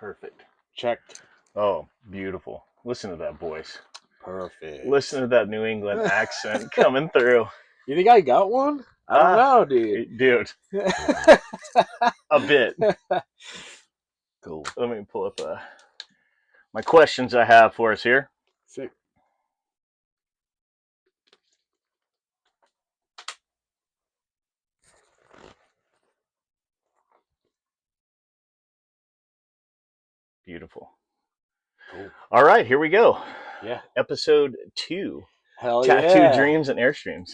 Perfect. Check. Oh, beautiful. Listen to that voice. Perfect. Listen to that New England accent coming through. You think I got one? I don't know, Dude, a bit. Cool. Let me pull up my questions I have for us here. Sick. Beautiful. Cool. All right, here we go. Yeah. Episode 2. Hell Tattoo yeah. Dreams and Airstreams.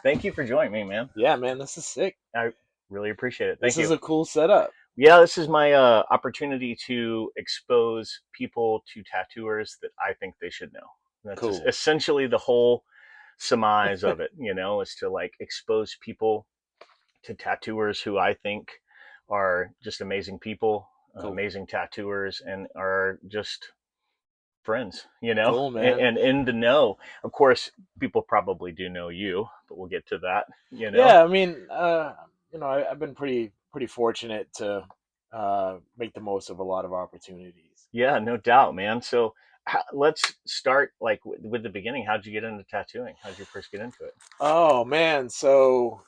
Thank you for joining me, man. Yeah, man, this is sick. I really appreciate it. Thank This you. is a cool setup. Yeah, this is my opportunity to expose people to tattooers that I think they should know. That's Cool. essentially the whole surmise of it, is to like expose people to tattooers who I think are just amazing people, Cool. amazing tattooers, and are just friends, Cool, man. and in the know. Of course, people probably do know you, but we'll get to that, Yeah, I mean, I've been pretty fortunate to make the most of a lot of opportunities. Yeah, no doubt, man. So let's start like with the beginning. How'd you get into tattooing? How'd you first get into it? Oh man, so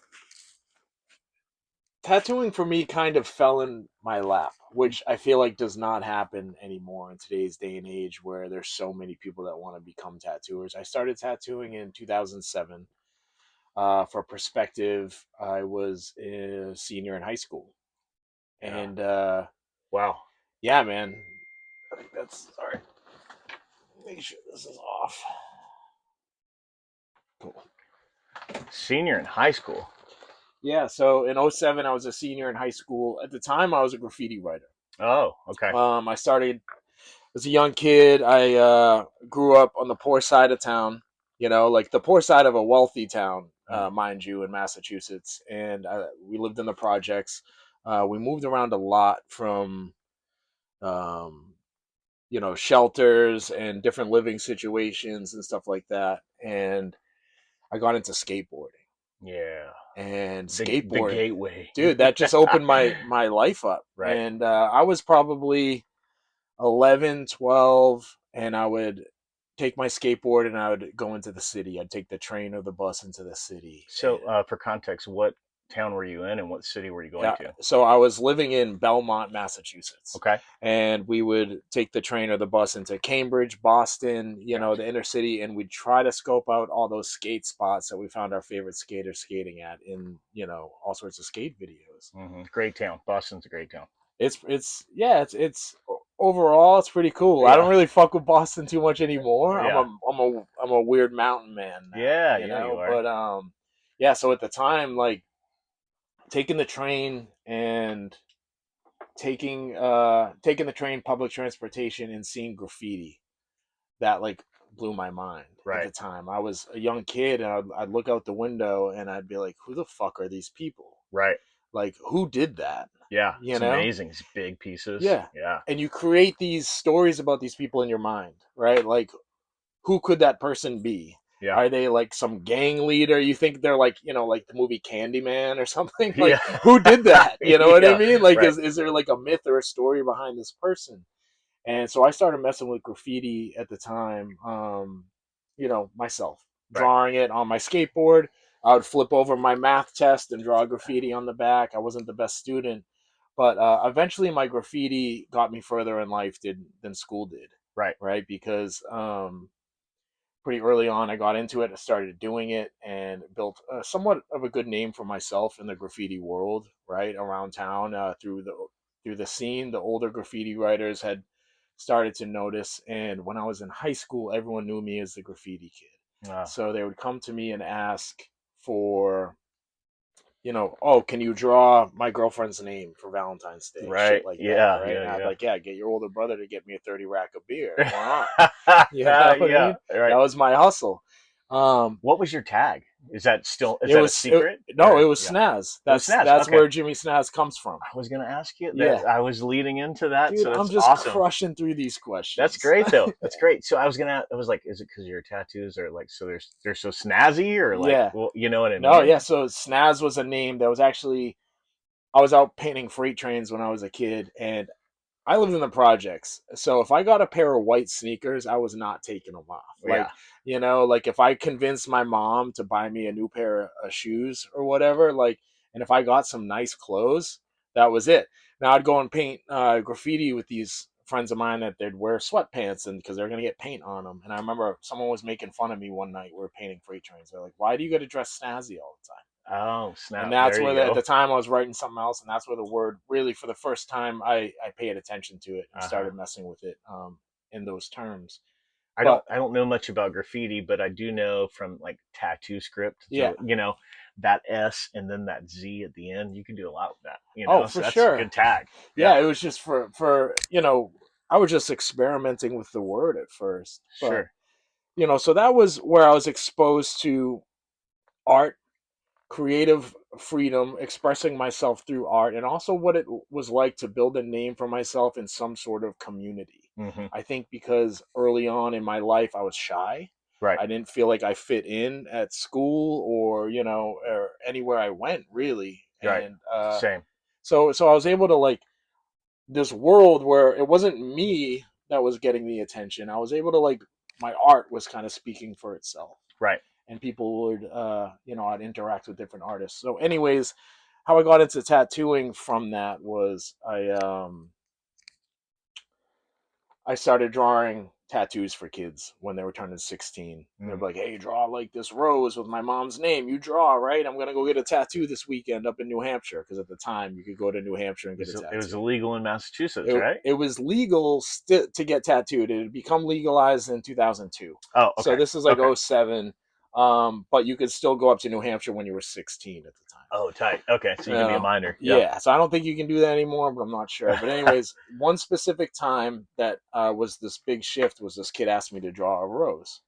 tattooing for me kind of fell in my lap, which I feel like does not happen anymore in today's day and age where there's so many people that want to become tattooers. I started tattooing in 2007. For perspective, I was a senior in high school. Yeah. And Wow. yeah, man. I think that's sorry. Make sure this is off. Cool. Senior in high school. Yeah, so in 07 I was a senior in high school. At the time I was a graffiti writer. Oh, okay. I started as a young kid. I grew up on the poor side of town, like the poor side of a wealthy town, mind you, in Massachusetts. And we lived in the projects. We moved around a lot from shelters and different living situations and stuff like that. And I got into skateboarding. Yeah. And The skateboarding, gateway. dude, that just opened my life up. Right. And I was probably 11, 12, and I would take my skateboard and I would go into the city. I'd take the train or the bus into the city. So, for context, what town were you in and what city were you going to? So I was living in Belmont, Massachusetts. Okay. And we would take the train or the bus into Cambridge, Boston, Gotcha. the inner city, and we'd try to scope out all those skate spots that we found our favorite skaters skating at in, all sorts of skate videos. Mm-hmm. Great town. Boston's a great town. It's overall it's pretty cool. Yeah. I don't really fuck with Boston too much anymore. Yeah. I'm a weird mountain man now, yeah, you are. But yeah, so at the time, like, taking the train and taking the train, public transportation, and seeing graffiti, that like blew my mind. Right. At the time. I was a young kid, and I'd look out the window and I'd be like, who the fuck are these people? Right. Like, who did that? Yeah, it's amazing. It's big pieces. Yeah. Yeah. And you create these stories about these people in your mind, right? Like, who could that person be? Yeah. Are they like some gang leader? You think they're like, like the movie Candyman or something? Like, Yeah. who did that? You know what I mean? Like, right. is there like a myth or a story behind this person? And so I started messing with graffiti at the time, myself, drawing it on my skateboard. I would flip over my math test and draw graffiti on the back. I wasn't the best student, but eventually my graffiti got me further in life than school did. Right. Right. Because pretty early on, I got into it. I started doing it and built somewhat of a good name for myself in the graffiti world, right, around town, through the scene. The older graffiti writers had started to notice, and when I was in high school, everyone knew me as the graffiti kid. So they would come to me and ask for, oh, can you draw my girlfriend's name for Valentine's Day? Right. Shit like that, right? Yeah, and I'd like, get your older brother to get me a 30 rack of beer. Why not? You know what I mean? Right. That was my hustle. What was your tag? Is that a secret? It was Snaz. That's where Jimmy Snaz comes from. I was going to ask you that. I was leading into that. Dude, so that's I'm just awesome. crushing through these questions. That's great though. That's great. So I was like, is it because your tattoos are like, so they're so snazzy, or like, well, you know what I mean? No, yeah. So Snaz was a name that was actually, I was out painting freight trains when I was a kid, and I lived in the projects, so if I got a pair of white sneakers, I was not taking them off. Yeah. Like, like if I convinced my mom to buy me a new pair of shoes or whatever, like, and if I got some nice clothes, that was it. Now I'd go and paint graffiti with these friends of mine that they'd wear sweatpants and because they're gonna get paint on them. And I remember someone was making fun of me one night. We were painting freight trains. They're like, "Why do you got to dress snazzy all the time?" Oh, And snap. that's There where you at the go. time I was writing something else, and that's where the word really, for the first time, I paid attention to it and Uh-huh. started messing with it in those terms. I don't But I don't know much about graffiti, but I do know from like tattoo script. yeah, So, that S and then that Z at the end, you can do a lot with that, oh So for that's a sure, good tag. yeah. Yeah. It was just for I was just experimenting with the word at first, but Sure. so that was where I was exposed to art, creative freedom, expressing myself through art, and also what it was like to build a name for myself in some sort of community. Hmm. I think because early on in my life I was shy. Right. I didn't feel like I fit in at school or or anywhere I went really, Right. and Same. so I was able to like this world where it wasn't me that was getting the attention. I was able to like my art was kind of speaking for itself, Right. and people would I'd interact with different artists. So anyways, how I got into tattooing from that was I started drawing tattoos for kids when they were turning 16. They're Mm. like, "Hey, draw like this rose with my mom's name. You draw, right? I'm gonna go get a tattoo this weekend up in New Hampshire because at the time you could go to New Hampshire and get a It was tattoo. illegal in Massachusetts, It, right? it was legal to get tattooed. It had become legalized in 2002. Oh, So okay. this is like Okay. '07. But you could still go up to New Hampshire when you were 16 at the time. Oh, tight. Okay. So you can be a Uh, minor. Yeah. yeah, so I don't think you can do that anymore, but I'm not sure. But anyways, one specific time that was this big shift was this kid asked me to draw a rose.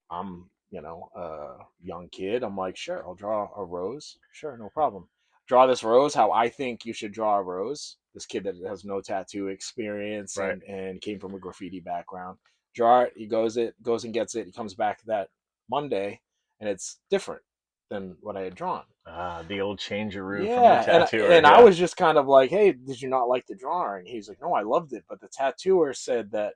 I'm, a young kid. I'm like, sure, I'll draw a rose. Sure, no problem. Draw this rose how I think you should draw a rose. This kid that has no tattoo experience Right. and came from a graffiti background. Draw it. He goes and gets it. He comes back that Monday, and it's different than what I had drawn. Ah, the old changeroo from the Yeah, and tattooer. and I Yeah. was just kind of like, "Hey, did you not like the drawing?" He's like, "No, I loved it, but the tattooer said that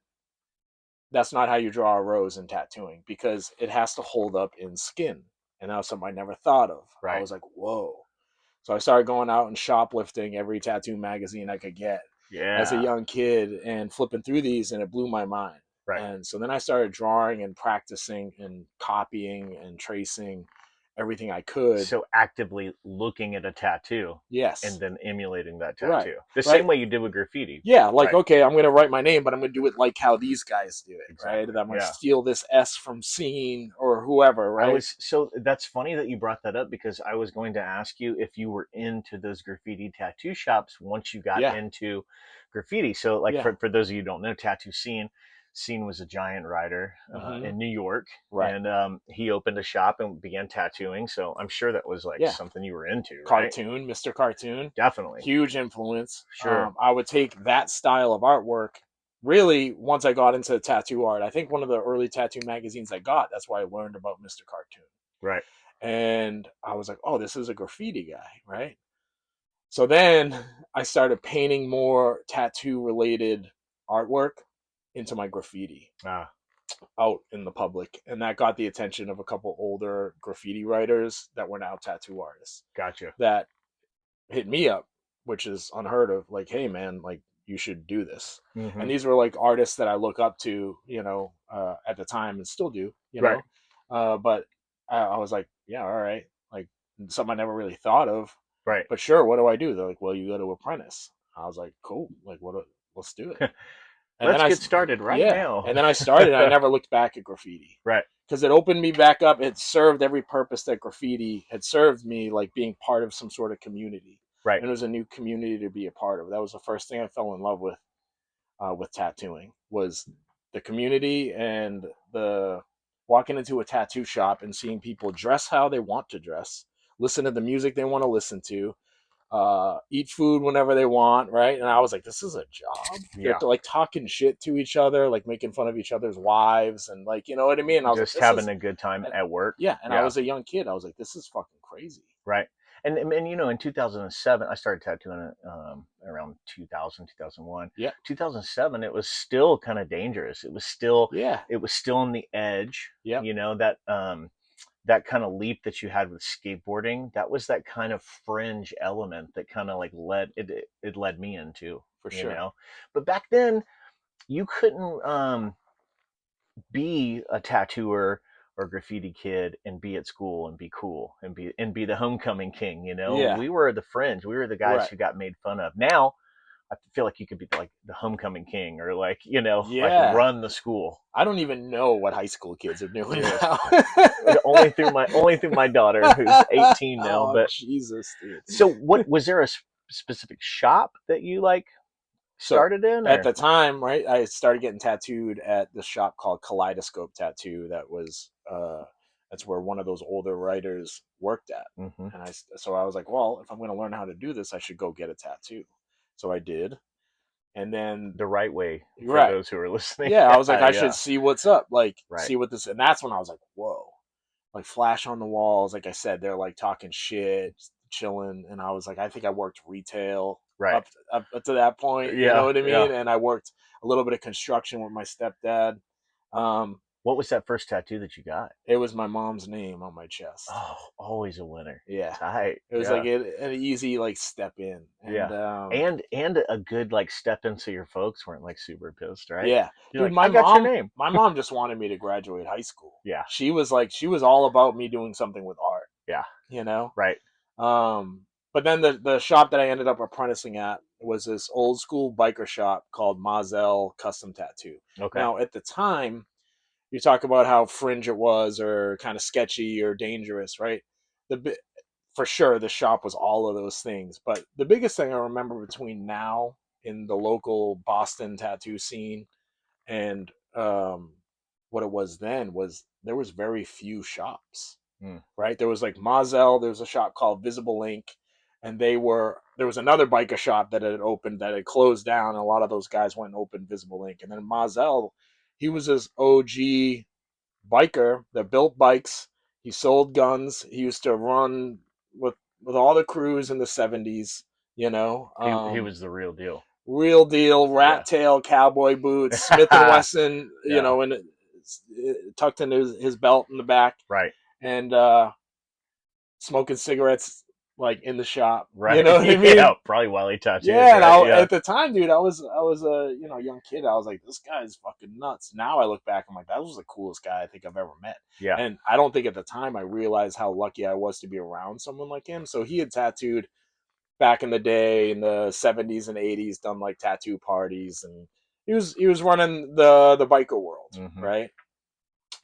that's not how you draw a rose in tattooing because it has to hold up in skin." And that was something I never thought of. I Right. was like, "Whoa." So I started going out and shoplifting every tattoo magazine I could get as a Yeah. young kid and flipping through these, and it blew my mind. Right. And so then I started drawing and practicing and copying and tracing everything I could. So actively looking at a tattoo and Yes, then emulating that right, tattoo. The same right. way you did with graffiti. Yeah, like Right. okay, I'm gonna write my name, but I'm gonna do it like how these guys do it, right? Exactly. And I'm gonna Yeah. steal this S from Scene or whoever, right? So that's funny that you brought that up because I was going to ask you if you were into those graffiti tattoo shops once you got Yeah, into graffiti. So, like yeah, for those of you who don't know, Tattoo Scene was a giant writer hmm, in New York, right, and he opened a shop and began tattooing. So I'm sure that was like yeah. something you were into, right? Cartoon, Mr. Cartoon, Definitely, huge influence. sure, I would take that style of artwork. Really, once I got into tattoo art, I think one of the early tattoo magazines I got. That's why I learned about Mr. Cartoon, right, and I was like, "Oh, this is a graffiti guy, right?" So then I started painting more tattoo related artwork into my graffiti ah, out in the public. And that got the attention of a couple older graffiti writers that were now tattoo artists gotcha. that hit me up, which is unheard of. Like, hey, man, like, you should do this. Hmm. And these were like artists that I look up to, at the time and still do, Right, But I was like, yeah, all right. Like, something I never really thought of, right. but sure, what do I do? They're like, well, you go to apprentice. I was like, cool. Like, let's do it. And then Let's get started right yeah, now. and then I started. I never looked back at graffiti Right, because it opened me back up. It served every purpose that graffiti had served me, like being part of some sort of community. right. And it was a new community to be a part of. That was the first thing I fell in love with tattooing was the community and the walking into a tattoo shop and seeing people dress how they want to dress, listen to the music they want to listen to, eat food whenever they want, right? And I was like, this is a job. They're Yeah. like talking shit to each other, like making fun of each other's wives, and like, you know what I mean? And I was like, Just this having is, a good time and at work. yeah. And I Yeah. was a young kid. I was like, this is fucking crazy. Right. And in 2007, I started tattooing around 2000, 2001. Yeah. 2007, it was still kind of dangerous. Yeah. It was still on the edge, Yep. you know, that that kind of leap that you had with skateboarding, that was that kind of fringe element that kind of like it led me into, For you sure. know. But back then you couldn't be a tattooer or graffiti kid and be at school and be cool and be the homecoming king, you know. Yeah. We were the fringe. We were the guys Right. who got made fun of. Now I feel like you could be like the homecoming king or like, you know, like Yeah. run the school. I don't even know what high school kids are doing Yeah. now. Only through my daughter who's 18 now. Oh But Jesus, dude. so what was there a specific shop that you like So started in at or the time, right, I started getting tattooed at this shop called Kaleidoscope Tattoo. That's where one of those older writers worked at. hmm And so I was like, well, if I'm going to learn how to do this, I should go get a tattoo. So I did. And then, the right way for right. those who are listening? Yeah, I was like, Yeah, I should yeah, see what's up, like right, see what this, and that's when I was like, whoa, like flash on the walls. Like I said, they're like talking shit, chilling, and I was like, I think I worked retail right. up to that point. You know Yeah, what I yeah. mean? And I worked a little bit of construction with my stepdad. Um, What was that first tattoo that you got? it was my mom's name on my chest. Oh, always a winner. Yeah, Tight. it was like Yeah. an easy like step in, and Yeah. And a good like step in so your folks weren't like super pissed, right? yeah, You're dude, like, I got your name. my mom just wanted me to graduate high school. Yeah. She was all about me doing something with art, Yeah. you know. Right. But then the shop that I ended up apprenticing at was this old school biker shop called Mazel Custom Tattoo. Okay. Now, at the time, you talk about how fringe it was, or kind of sketchy or dangerous, right? The For sure, the shop was all of those things. But the biggest thing I remember between now in the local Boston tattoo scene and what it was then was there was very few shops, Mm. right? There was like Mazel, there was a shop called Visible Ink, and there was another biker shop that had opened that had closed down, and a lot of those guys went and opened Visible Ink. And then Mazel, he was this OG biker that built bikes. He sold guns. He used to run with all the crews in the 70s, you know. He was the real deal. Real deal, Yeah. rat tail, cowboy boots, Smith and Wesson, you Yeah. know, and tucked in his belt in the back, Right. and smoking cigarettes like in the shop. You know Right. what I Yeah. mean? Probably while he tattooed, Yeah, and right? Yeah. at the time, dude, I was a young kid. I was like, this guy's fucking nuts. Now I look back, I'm like, that was the coolest guy I think I've ever met. Yeah. And I don't think at the time I realized how lucky I was to be around someone like him. So he had tattooed back in the day in the 70s and 80s, done like tattoo parties, and he was running the biker world, hmm right?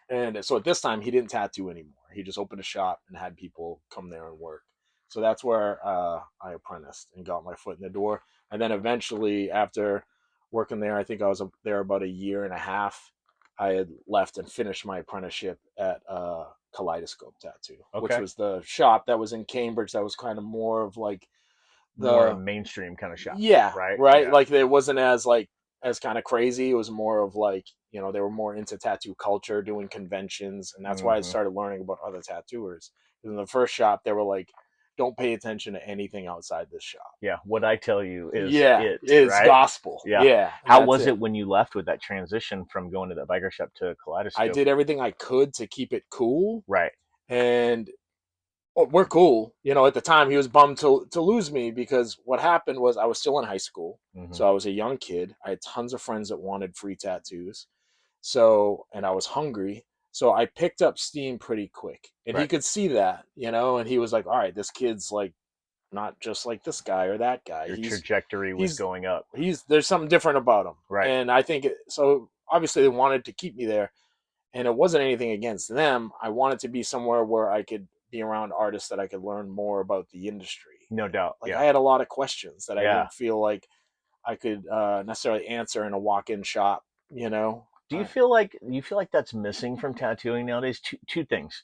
And so at this time, he didn't tattoo anymore. He just opened a shop and had people come there and work. So that's where I apprenticed and got my foot in the door. And then eventually, after working there, I think I was there about a year and a half. I had left and finished my apprenticeship at Kaleidoscope Tattoo, which Okay. was the shop that was in Cambridge. That was kind of more of like More the mainstream kind of shop, yeah, right? right. Yeah. Like it wasn't as like as kind of crazy. It was more of like, you know, they were more into tattoo culture, doing conventions, and that's why I hmm started learning about other tattooers. In the first shop, they were like, "Don't pay attention to anything outside this shop." Yeah. What I tell you is Yeah, it, it's right? gospel. Yeah. Yeah, How that's was it. it when you left with that transition from going to the biker shop to I Kaleidoscope? did everything I could to keep it cool, Right. and we're cool. You know, at the time he was bummed to lose me because what happened was I was still in high school. hmm So I was a young kid. I had tons of friends that wanted free tattoos. So, and I was hungry. So I picked up steam pretty quick. And he Right. could see that, you know, and he was like, "All right, this kid's like not just like this guy or that guy. Your trajectory was He's going up. there's something different about him." Right. And I think so obviously they wanted to keep me there, and it wasn't anything against them. I wanted to be somewhere where I could be around artists that I could learn more about the industry. No doubt. Like I Yeah. had a lot of questions that I Yeah. didn't feel like I could necessarily answer in a walk-in shop. You know, Do you feel like that's missing from tattooing nowadays? Two things.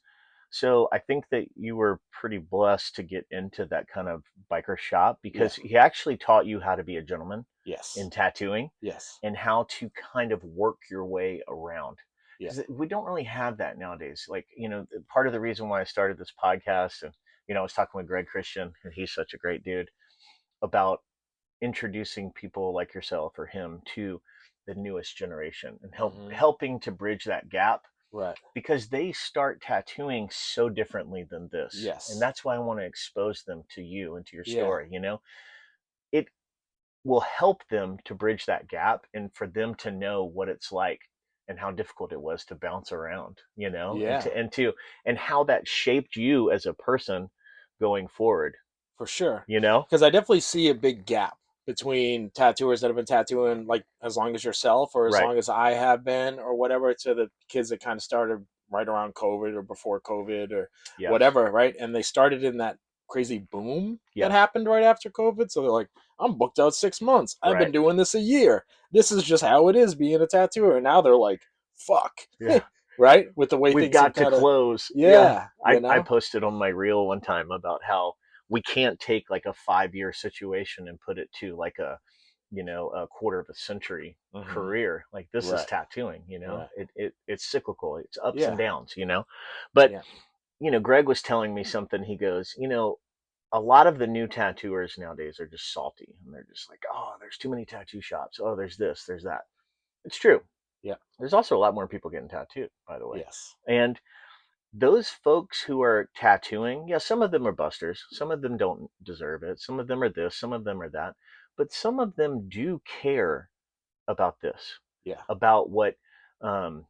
So I think that you were pretty blessed to get into that kind of biker shop yeah, because he actually taught you how to be a gentleman yes, in tattooing yes, and how to kind of work your way around. yeah, Because we don't really have that nowadays. Like, you know, part of the reason why I started this podcast and, you know, I was talking with Greg Christian, and he's such a great dude, about introducing people like yourself or him to the newest generation and Hmm. helping to bridge that gap Right. because they start tattooing so differently than this. And Yes. that's why I want to expose them to you and to your Yeah. story. It will help them to bridge that gap and for them to know what it's like and how difficult it was to bounce around, Yeah. and how that shaped you as a person going forward, For sure. you know? Because I definitely see a big gap between tattooers that have been tattooing like as long as yourself or as Right. long as I have been or whatever to the kids that kind of started right around COVID or before COVID or Yes. whatever, right? And they started in that crazy boom that Yes. happened right after COVID. So they're like, I'm booked out 6 months. I've been Right. doing this a year. This is just how it is being a tattooer. And now they're like, fuck, Yeah. right? With the way We've things have got to kind of, close. Yeah. yeah, I posted on my reel one time about how we can't take like a 5 year situation and put it to like a quarter of a century hmm, career. Like this is right, tattooing, right. it's cyclical, it's ups and Yeah, downs, but yeah, Greg was telling me something. He goes, a lot of the new tattooers nowadays are just salty and they're just like, oh, there's too many tattoo shops, oh, there's this, there's that. It's true. yeah, There's also a lot more people getting tattooed, by the way. yes. And those folks who are tattooing, yeah, some of them are busters. Some of them don't deserve it. Some of them are this, some of them are that. But some of them do care about this, Yeah. about what um,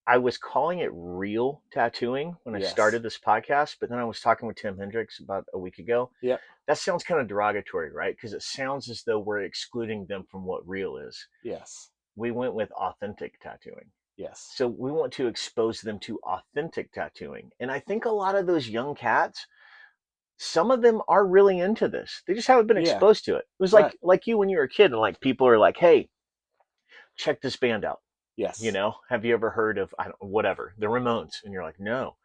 I was calling it real tattooing when I Yes. started this podcast. But then I was talking with Tim Hendricks about a week ago. Yep. That sounds kind of derogatory, right? Because it sounds as though we're excluding them from what real is. Yes. We went with authentic tattooing. Yes. So we want to expose them to authentic tattooing. And I think a lot of those young cats, some of them are really into this. They just haven't been Yeah. exposed to it. It was Right. like you when you were a kid and like people are like, "Hey, check this band out." Yes. Have you ever heard of I don't whatever, the Ramones? And you're like, "No."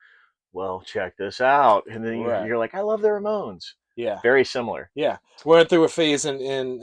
Well, check this out. And then Right. you're like, "I love the Ramones." Yeah. Very similar. Yeah. We went through a phase in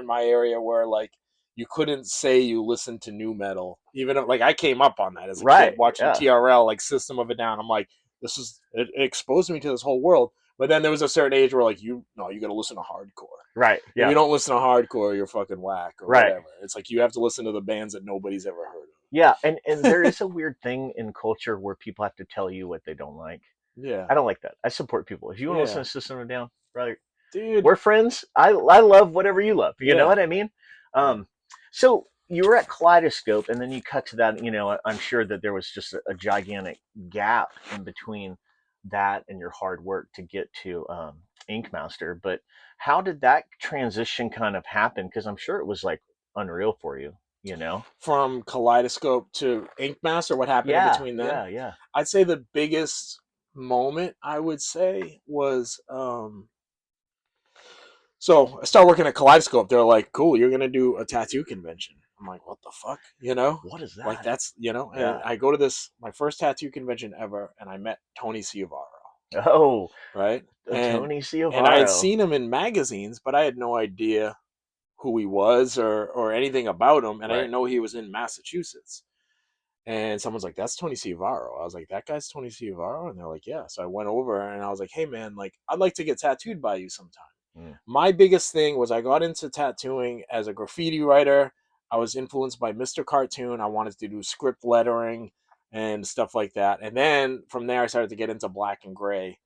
my area where like you couldn't say you listened to new metal. Even if, like I came up on that as a kid Right. watching Yeah. TRL, like System of a Down. I'm like, this is it exposed me to this whole world. But then there was a certain age where like you no, you gotta listen to hardcore. Right. If you Yeah. don't listen to hardcore, you're fucking whack or Right. whatever. It's like you have to listen to the bands that nobody's ever heard Yeah, and there is a weird thing in culture where people have to tell you what they don't like. of. Yeah. I don't like that. I support people. If you want to listen Yeah. to System of a Down, brother, Dude. we're friends. I love whatever you love. You know Yeah. what I mean? Yeah. So you were at Kaleidoscope, and then you cut to that. I'm sure that there was just a gigantic gap in between that and your hard work to get to Inkmaster. But how did that transition kind of happen? Because I'm sure it was like unreal for you. You know? From Kaleidoscope to Inkmaster, what happened in Yeah, between then? yeah, yeah. I'd say the biggest moment I would say was so I started working at Kaleidoscope. They're like, cool, you're gonna do a tattoo convention. I'm like, what the fuck? What is Like that? that's and Yeah. I go to this my first tattoo convention ever and I met Tony Ciavaro, Oh, right? And Tony I had Ciavaro. seen him in magazines, but I had no idea who he was or anything about him, and I Right. didn't know he was in Massachusetts. And someone's like, "That's Tony Ciavaro." I was like, "That guy's Tony Ciavaro," and they're like, "Yeah." So I went over and I was like, "Hey, man, like I'd like to get tattooed by you sometime." Mm, My biggest thing was I got into tattooing as a graffiti writer. I was influenced by Mr. Cartoon. I wanted to do script lettering and stuff like that. And then from there, I started to get into black and gray,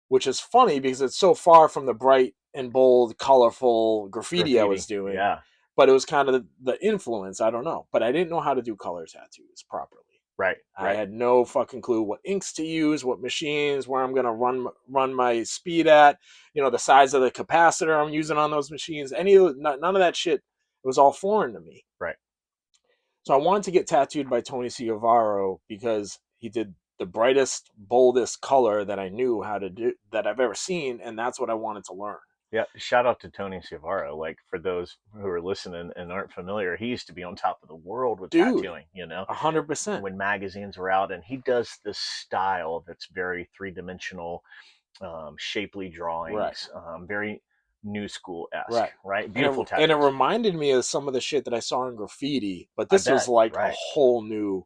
which is funny because it's so far from the bright and bold, colorful graffiti I was graffiti. doing. Yeah. But it was kind of the influence. I don't know. But I didn't know how to do color tattoos properly. Right. I Right. had no fucking clue what inks to use, what machines, where I'm gonna run my speed at, the size of the capacitor I'm using on those machines. None of that shit. It was all foreign to me. Right. So I wanted to get tattooed by Tony Ciavaro because he did the brightest, boldest color that I knew how to do that I've ever seen, and that's what I wanted to learn. Yeah. Shout out to Tony Ciavaro. Like for those who are listening and aren't familiar, he used to be on top of the world with Dude, tattooing. 100%. When magazines were out, and he does this style that's very three dimensional, shapely Right. drawings, very new school esque. Right. Right. And Beautiful it tattoos. reminded me of some of the shit that I saw in graffiti, but I this was bet. like a Right. Whole new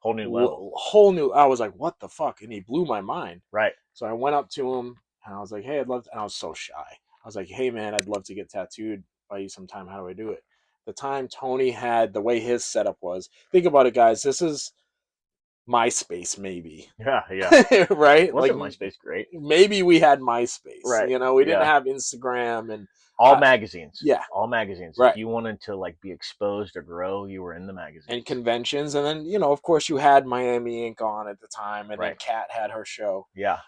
level. whole new. I was like, what the fuck? And he blew my mind. Right. So I went up to him and I was like, hey, I'd love to. And I was so shy. I was like, hey man, I'd love to get tattooed by you sometime. How do I do it? The time Tony had the way his setup was. Think about it, guys. This is MySpace, maybe. Yeah, yeah. Right? Like Wasn't MySpace great? maybe we had MySpace. Right. We didn't Yeah. have Instagram and All uh, magazines. yeah, All magazines. If right. you wanted to like be exposed or grow, you were in the And magazines. conventions, and then of course you had Miami Ink on at the time, and then Right. Kat had her show. Yeah.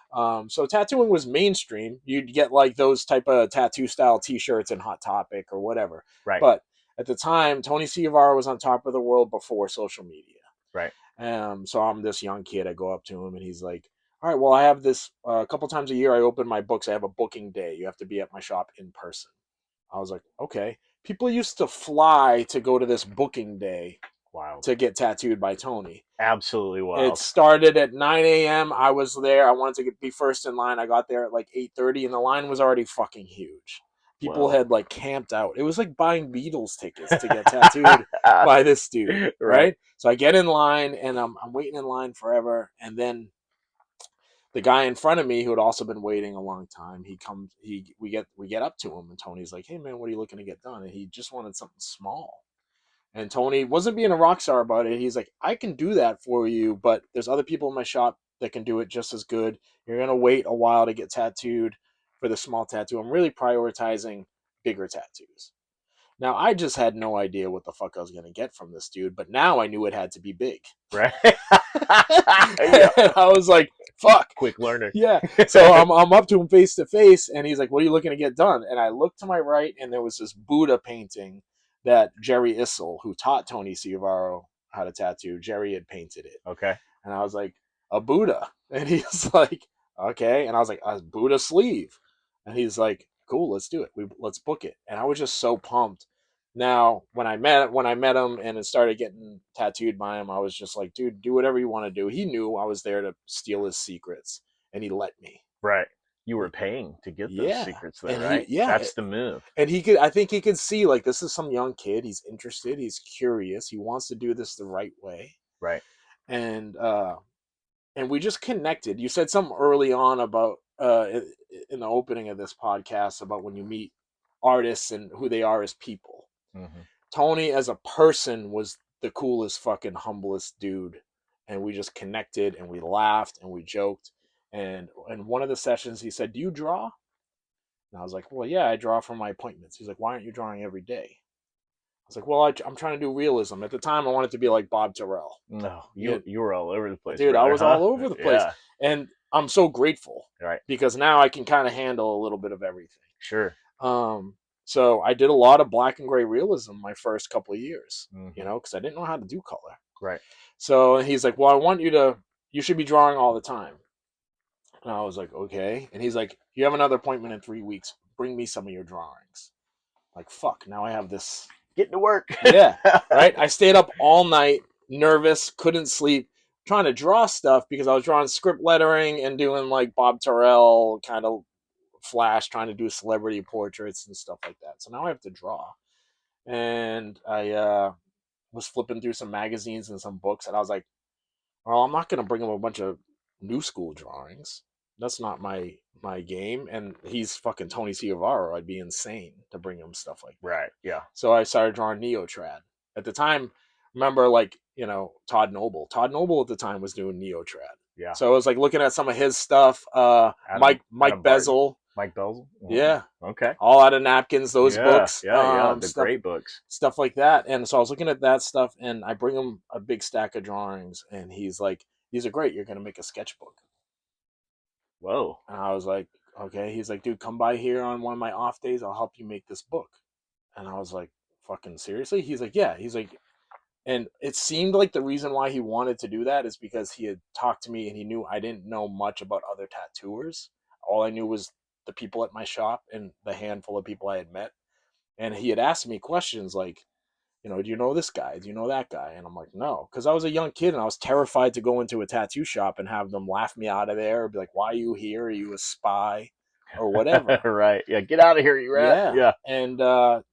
So tattooing was mainstream. You'd get like those type of tattoo style T-shirts and Hot Topic or whatever. Right. But at the time, Tony Ciavaro was on top of the world before social media. Right. So I'm this young kid. I go up to him and he's like, "All right, well, I have this a couple times a year. I open my books. I have a booking day. You have to be at my shop in person." I was like, "Okay." People used to fly to go to this booking day Wild. to get tattooed by Tony. Absolutely It wild. started at 9 a.m. I was there. I wanted to be first in line. I got there at like 8:30, and the line was already fucking huge. People Whoa. had like camped out. It was like buying Beatles tickets to get tattooed by this dude, Right. right? So I get in line, and I'm waiting in line forever, and then the guy in front of me who had also been waiting a long time, he comes. We get up to him, and Tony's like, "Hey man, what are you looking to get done?" And he just wanted something small. And Tony wasn't being a rock star about it. He's like, I can do that for you, but there's other people in my shop that can do it just as good. You're going to wait a while to get tattooed for the small tattoo. I'm really prioritizing bigger tattoos. Now, I just had no idea what the fuck I was going to get from this dude, but now I knew it had to be big. Right. Yeah. And I was like, fuck. Quick learner. Yeah. So I'm up to him face to face, and he's like, what are you looking to get done? And I looked to my right, and there was this Buddha painting that Jerry Issel, who taught Tony Ciavaro how to tattoo, Jerry had painted it. Okay. And I was like, a Buddha. And he's like, okay. And I was like, a Buddha sleeve. And he's like, cool, let's do it. Let's book it. And I was just so pumped. Now, when I met him and started getting tattooed by him, I was just like, dude, do whatever you want to do. He knew I was there to steal his secrets, and he let me. Right. You were paying to get those Yeah. secrets though, And he right? yeah, That's the move. and he could I think he could see like this is some young kid, he's interested, he's curious, he wants to do this the right way. Right. And we just connected. You said something early on about in the opening of this podcast about when you meet artists and who they are as people. Mm-hmm. Tony as a person was the coolest fucking humblest dude, and we just connected and we laughed and we joked. And in one of the sessions he said, do you draw? And I was like, well, yeah, I draw for my appointments. He's like, why aren't you drawing every day? I was like, well, I'm trying to do realism. At the time, I wanted to be like Bob Terrell. No, Yeah, you were all over the place, dude, I brother, was huh? all over the place. Yeah. And I'm so grateful Right. because now I can kind of handle a little bit of everything. Sure. Um, so I did a lot of black and gray realism my first couple of years, Mm-hmm. because I didn't know how to do color. Right. So he's like, well, you should be drawing all the time. And I was like, okay. And he's like, you have another appointment in 3 weeks. Bring me some of your drawings. Like, fuck, now I have this. Getting to work. Yeah, right? I stayed up all night, nervous, couldn't sleep, trying to draw stuff because I was drawing script lettering and doing like Bob Terrell kind of flash, trying to do celebrity portraits and stuff like that. So now I have to draw. And I was flipping through some magazines and some books, and I was like, well, I'm not going to bring him a bunch of new school drawings. That's not my game. And he's fucking Tony Ciavaro. I'd be insane to bring him stuff like that. Right. Yeah. So I started drawing Neotrad. At the time, remember like, Todd Noble. Todd Noble at the time was doing Neotrad. Yeah. So I was like looking at some of his stuff. Mike Adam Bezel. Mike Bezel. Yeah. Okay. All Out of Napkins, those books. Yeah. The stuff, great books. stuff like that. And so I was looking at that stuff, and I bring him a big stack of drawings, and he's like, these are great. You're going to make a sketchbook. Whoa. And I was like, okay. He's like, dude, come by here on one of my off days. I'll help you make this book. And I was like, fucking seriously? He's like, yeah. He's like, and it seemed like the reason why he wanted to do that is because he had talked to me and he knew I didn't know much about other tattooers. All I knew was the people at my shop and the handful of people I had met. And he had asked me questions like, do you know this guy? Do you know that guy? And I'm like, no, because I was a young kid and I was terrified to go into a tattoo shop and have them laugh me out of there, or be like, why are you here? Are you a spy or whatever? Right. Yeah. Get out of here, you rat. Yeah. Yeah. And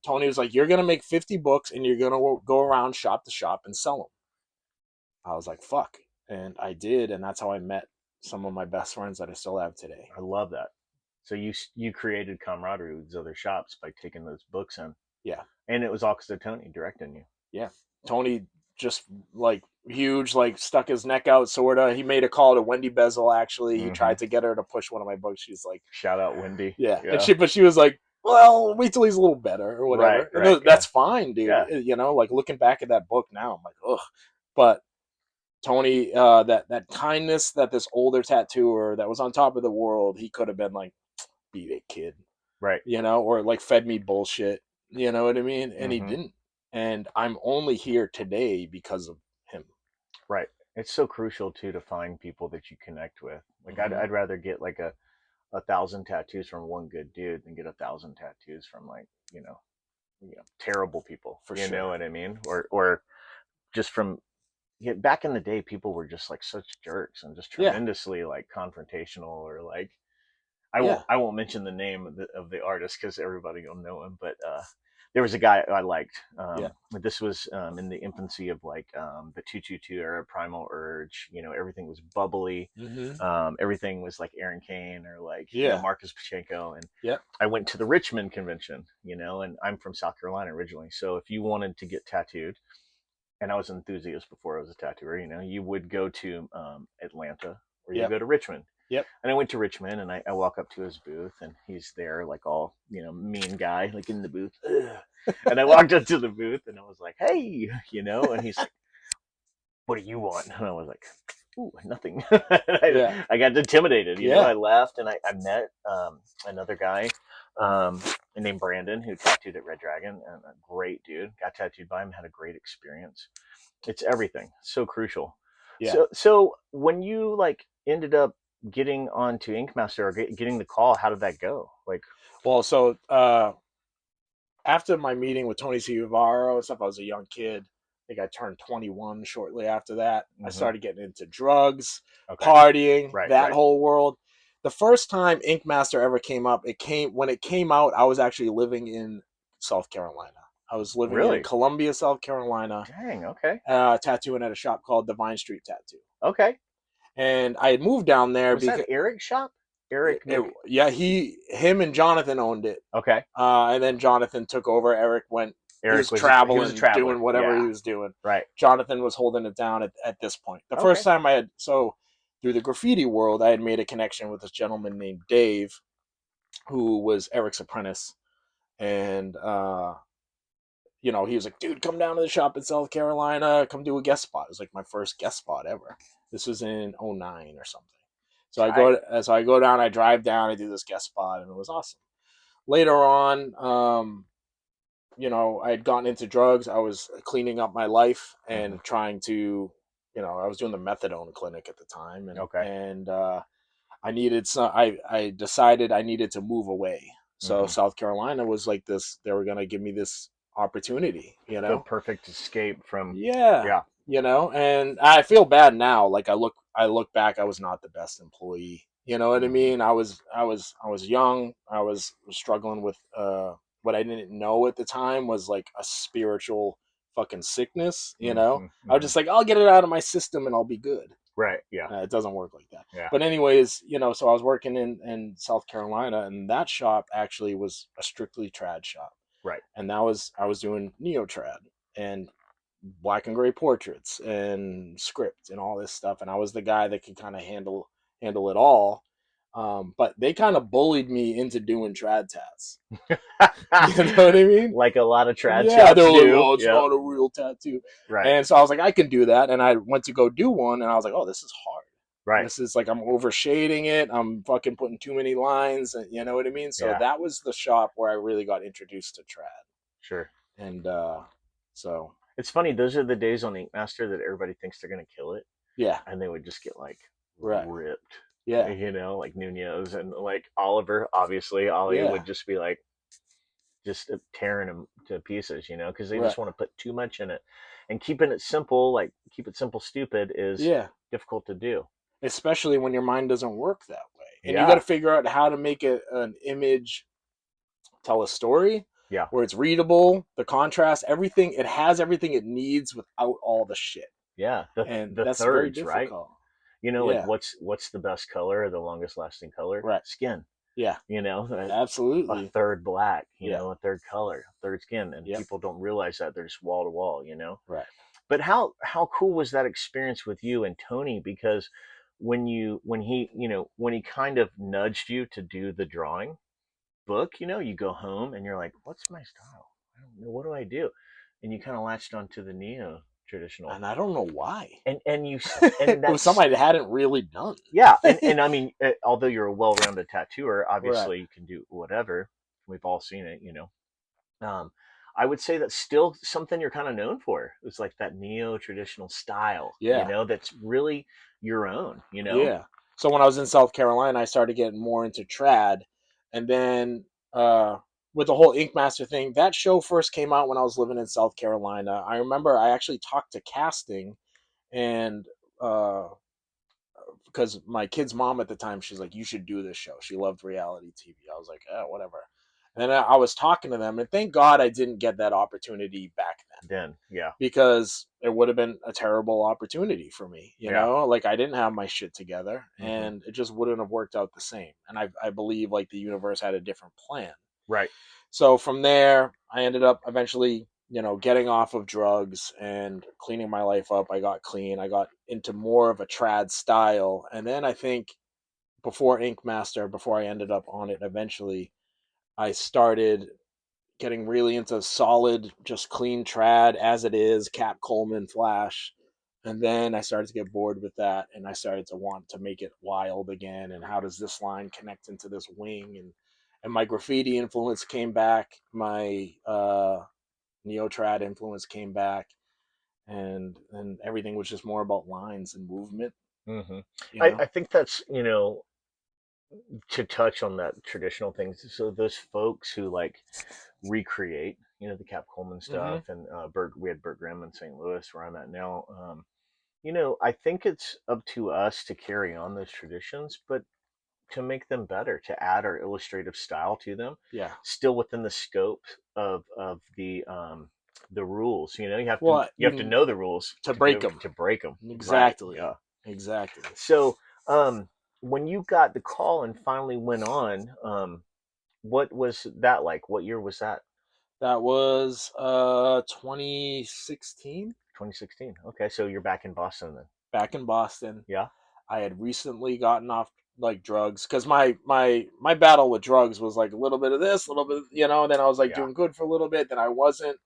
Tony was like, you're going to make 50 books and you're going to go around shop to shop and sell them. I was like, fuck. And I did. And that's how I met some of my best friends that I still have today. I love that. So you created camaraderie with these other shops by taking those books in, Yeah. and it was all because of Tony directing you. Yeah. Tony just like huge, like stuck his neck out, sorta. He made a call to Wendy Bezel. Actually, he Hmm. tried to get her to push one of my books. She's like, Shout out Wendy. yeah, and Yeah. she was like, well, wait till he's a little better or Right. whatever. Right. And Yeah. that's fine, dude. Yeah. You know, like looking back at that book now, I'm like, ugh. But Tony, that kindness that this older tattooer that was on top of the world, he could have been like, beat it, kid, Right. you know, or like fed me bullshit, you know what I mean? And he Hmm. didn't. And I'm only here today because of him. Right. It's so crucial too to find people that you connect with. Like Mm-hmm. I'd rather get like a thousand tattoos from one good dude than get a thousand tattoos from like terrible people. For You know sure. what I mean? Or just from back in the day, people were just like such jerks and just Yeah. tremendously like confrontational or like Yeah. I won't mention the name of the artist because everybody will know him. But there was a guy I liked. Yeah. This was in the infancy of like the 222 era, Primal Urge. Everything was bubbly. Mm-hmm. Everything was like Aaron Kane or like Yeah. Marcus Pachenko. And Yeah. I went to the Richmond convention. And I'm from South Carolina originally. So if you wanted to get tattooed, and I was an enthusiast before I was a tattooer, you would go to Atlanta or you Yep. go to Richmond. Yep. And I went to Richmond and I walk up to his booth and he's there like all, mean guy, like in the booth. Ugh. And I walked up to the booth and I was like, hey, and he's like, what do you want? And I was like, ooh, nothing. Yeah. I got intimidated, Yeah. I left and I met another guy named Brandon who tattooed at Red Dragon, and a great dude. Got tattooed by him, had a great experience. It's everything. So crucial. Yeah. So when you like ended up getting onto Inkmaster or getting the call, how did that go? Like, Well, so after my meeting with Tony Civaro and stuff, I was a young kid. I think I turned 21 shortly after that. I hmm, started getting into drugs, okay, partying, right, that right, whole world. The first time Ink Master ever came up, when it came out, I was actually living in South Carolina. I was living in really, Columbia, South Carolina, dang, okay, tattooing at a shop called Divine Street Tattoo. okay. And I had moved down there Was that because Eric's shop? Eric Nick? yeah, him and Jonathan owned it. Okay, And then Jonathan took over. Eric went, he was he was a traveling, traveler. doing whatever Yeah, he was doing. right. Jonathan was holding it down at this point. The first Okay, time through the graffiti world, I had made a connection with this gentleman named Dave, who was Eric's apprentice. And, he was like, dude, come down to the shop in South Carolina, come do a guest spot. It was like my first guest spot ever. This was in '09 or something. tight. So I go down, I drive down, I do this guest spot, and it was awesome. Later on, I had gotten into drugs. I was cleaning up my life Hmm. and trying to, I was doing the methadone clinic at the time, Okay. and I needed some. I decided I needed to move away. So Hmm. South Carolina was like this. They were gonna give me this opportunity, The perfect escape from. Yeah, Yeah. and I feel bad now. Like I look back. I was not the best employee. You know what I Hmm. mean? I was young. I was struggling with what I didn't know at the time was like a spiritual fucking sickness. Hmm. I was Hmm. just like, I'll get it out of my system and I'll be good. Right. Yeah. It doesn't work like that. Yeah. But anyways, so I was working in South Carolina, and that shop actually was a strictly trad shop, Right. and I was doing neo trad and black and gray portraits and script and all this stuff, and I was the guy that could kind of handle it all. But they kind of bullied me into doing trad tats. You know what I mean? Like a lot of trad Yeah, they shops were like, do. "Well, it's Yep. not a real tattoo," Right. and so I was like, "I can do that." And I went to go do one, and I was like, "Oh, this is hard. Right. This is like I'm over shading it. I'm fucking putting too many lines, and you know what I mean." So Yeah. that was the shop where I really got introduced to trad, Sure. and so It's funny. Those are the days on Inkmaster that everybody thinks they're gonna kill it, yeah, and they would just get like right, ripped. yeah, Like Nunez and like Oliver. Obviously, Ollie yeah, would just be like just tearing them to pieces. Because they right, just want to put too much in it, and keeping it simple, like keep it simple, stupid, is yeah. difficult to do. Especially when your mind doesn't work that way, and you got to Yeah. figure out how to make an image tell a story Yeah. where it's readable, the contrast, everything. It has everything it needs without all the shit, Yeah. The and the that's very thirds, right? difficult. Like Yeah, what's the best color or the longest lasting color? right. Skin. Yeah. you know, a Absolutely. third black, you Yeah. know, a third color, a third skin, and Yep. people don't realize that they're just wall to wall, you know. Right. But how cool was that experience with you and Tony? Because when he when he kind of nudged you to do the drawing book, you go home and you're like, what's my style? I don't know. What do I do? And you kind of latched onto the neo traditional, And I don't know why. and and It was that's something I hadn't really done. yeah, and I mean, although you're a well-rounded tattooer, Right. obviously you can do whatever. We've all seen it, Um, I would say that's still something you're kind of known for. It's like that neo traditional style, Yeah. that's really your own. Yeah. So when I was in South Carolina, I started getting more into trad, and then uh, with the whole Inkmaster thing, that show first came out when I was living in South Carolina. I remember I actually talked to casting, and uh, because my kid's mom at the time, she's like, "You should do this show." She loved reality TV. I was like, "Oh, whatever." And then I was talking to them, and thank God I didn't get that opportunity back then, Then, yeah, because it would have been a terrible opportunity for me. yeah, Like I didn't have my shit together, hmm, and it just wouldn't have worked out the same. And I believe like the universe had a different plan. right, So from there, I ended up eventually, getting off of drugs and cleaning my life up. I got clean. I got into more of a trad style. And then I think before Ink Master, before I ended up on it eventually, I started getting really into solid, just clean trad as it is, Cap Coleman Flash. And then I started to get bored with that, and I started to want to make it wild again. And how does this line connect into this wing? And my graffiti influence came back. My neo trad influence came back, and everything was just more about lines and movement. hmm. You I, know. I think that's to touch on that traditional things. So those folks who like recreate, the Cap Coleman Mm-hmm. stuff, and we had Burt Grimm in St. Louis, where I'm at now. I think it's up to us to carry on those traditions, but to make them better, to add our illustrative style to them, Yeah. still within the scope of the rules. Well, You have to know the rules to to be break able them. to break them. Right? Exactly. Yeah. Exactly. So when you got the call and finally went on, what was that like? What year was that? That was 2016, 2016. Okay, so you're back in Boston then. back in Boston. Yeah. I had recently gotten off like drugs, because my battle with drugs was like a little bit of this, a little bit, and then I was like Yeah. doing good for a little bit, then I wasn't.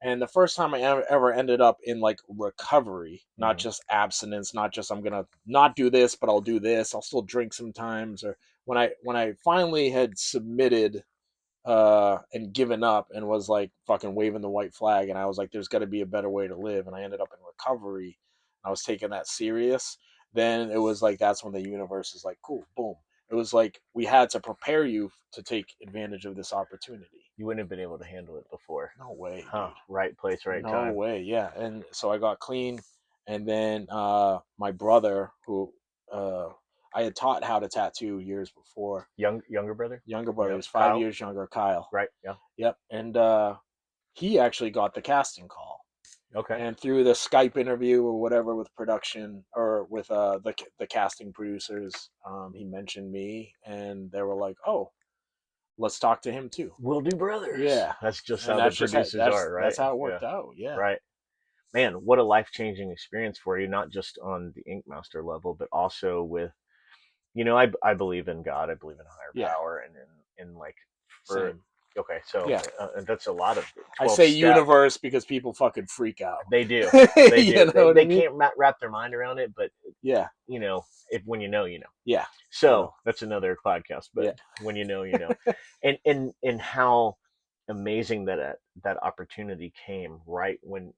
And the first time I ever ended up in like recovery, not Hmm. just abstinence, not just I'm gonna not do this, but I'll do this. I'll still drink sometimes. Or when I finally had submitted and given up and was like fucking waving the white flag, and I was like, there's got to be a better way to live, and I ended up in recovery. I was taking that serious. Then it was like that's when the universe is like, cool, boom. It was like we had to prepare you to take advantage of this opportunity. You wouldn't have been able to handle it before. No way, Huh. dude. Right place, right No time. way. Yeah. And so I got clean. And then my brother, who uh, I had taught how to tattoo years before, Younger brother? younger brother, Yeah. he's five Kyle? years younger, Kyle. Right. Yeah. Yep. And he actually got the casting call. Okay. And through the Skype interview or whatever with production, or with the casting producers, he mentioned me, and they were like, "Oh, let's talk to him too." We'll do brothers. Yeah, That's just and how the that's just how, producers that's are, right? that's how it Yeah. worked out. Yeah, Right. Man, what a life changing experience for you, not just on the Ink Master level, but also with, I believe in God. I believe in higher yeah, power and in like, for, same. okay, so Yeah, and that's a lot of I 12 say step. universe because people fucking freak out. They do. They You do. know what I They mean? can't wrap their mind around it, but, Yeah, if when you know, you know. yeah, for So real. that's another podcast, but Yeah, when you know, you know, and how amazing that opportunity came right when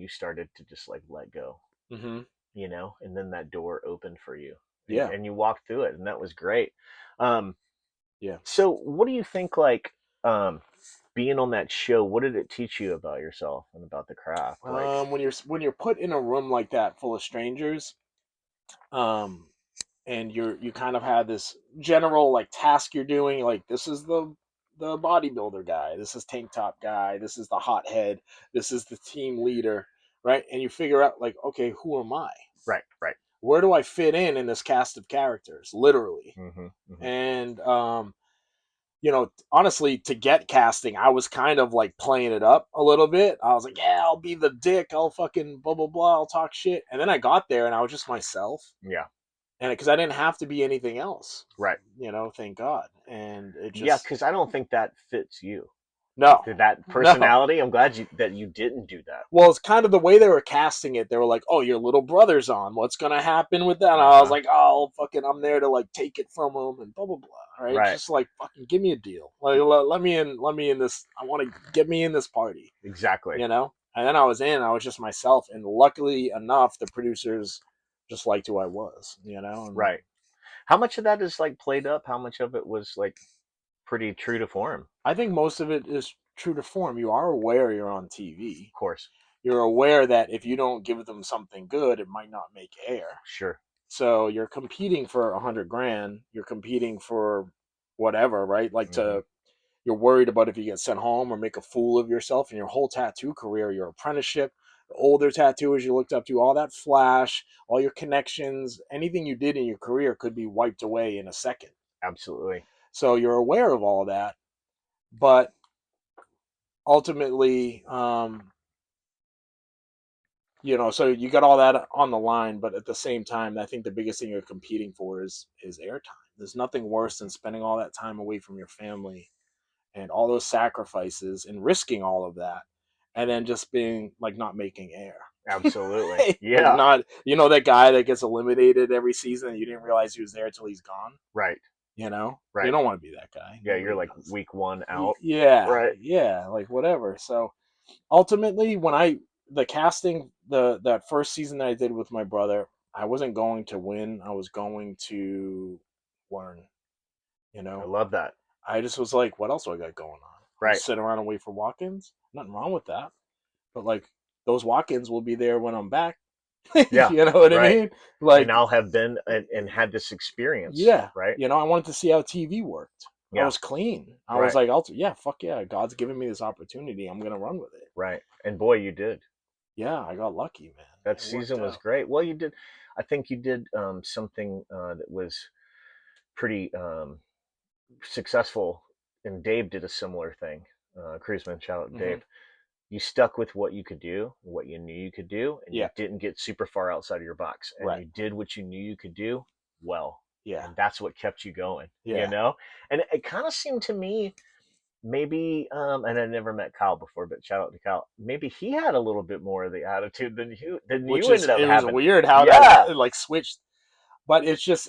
you started to just like let go, hmm, and then that door opened for you, and, yeah, and you walked through it, and that was great. Um, yeah. so what do you think, like, being on that show? What did it teach you about yourself and about the craft? Like, When you're put in a room like that full of strangers, um, and you kind of have this general like task you're doing, like this is the bodybuilder guy, this is tank top guy, this is the hothead, this is the team leader, right? And you figure out like, okay, who am I? right, right, where do I fit in this cast of characters, literally. Mm-hmm. Mm-hmm. And honestly, to get casting, I was kind of like playing it up a little bit. I was like, yeah, I'll be the dick, I'll fucking blah blah blah, I'll talk shit. And then I got there and I was just myself, Yeah. and because I didn't have to be anything else, Right. thank God. And it Yeah, just, because I don't think that fits you. no, That no. personality. I'm glad that you didn't do that. Well, it's kind of the way they were casting it. They were like, "Oh, your little brother's on. What's gonna happen with that?" And Uh I was huh. like, "Oh, fucking, I'm there to like take it from him and blah blah blah." Right? Right. Just like fucking give me a deal. Like let me in. Let me in this. I want to get me in this party. Exactly. And then I was in. I was just myself. And luckily enough, the producers just liked who I was. And Right. How much of that is like played up? How much of it was like pretty true to form? I think most of it is true to form. You are aware you're on TV. Of course. You're aware that if you don't give them something good, it might not make air. Sure. So you're competing for 100 grand. You're competing for whatever, right? Like Mm-hmm. you're worried about if you get sent home or make a fool of yourself in your whole tattoo career, your apprenticeship, the older tattooers you looked up to, all that flash, all your connections, anything you did in your career could be wiped away in a second. Absolutely. So you're aware of all that, but ultimately, so you got all that on the line, but at the same time, I think the biggest thing you're competing for is airtime. There's nothing worse than spending all that time away from your family and all those sacrifices and risking all of that, and then just being like not making air. Absolutely. Like Yeah. not, that guy that gets eliminated every season and you didn't realize he was there till he's gone. Right. You Right. don't want to be that guy. Yeah. You're Nobody like does. week one out. Yeah, Right. yeah, like whatever. So ultimately, when the casting, that first season that I did with my brother, I wasn't going to win. I was going to learn. You I know, love that. I just was like, what else do I got going on? I'm gonna Right. sit around and wait for walk-ins. Nothing wrong with that. But like those walk-ins will be there when I'm back. Yeah. You know what I Right. mean? And Like, I'll have been and had this experience. yeah, Right. I wanted to see how TV worked. I Yeah. was clean. I was Right. like, yeah, fuck yeah, God's giving me this opportunity. I'm gonna run with it. Right. And boy, you did. Yeah, I got lucky, man. That It worked season was out. great. Well, you did. I think you did something that was pretty successful, and Dave did a similar thing. Cruiseman, shout out Hmm. Dave. You stuck with what you could do, what you knew you could do, and you Yeah, didn't get super far outside of your box. And right. you did what you knew you could do well, Yeah, and that's what kept you going. You yeah. know, and it kind of seemed to me maybe, and I never met Kyle before, but shout out to Kyle. Maybe he had a little bit more of the attitude than Which you is, ended up it was having. weird how that Yeah, like switched. But it's just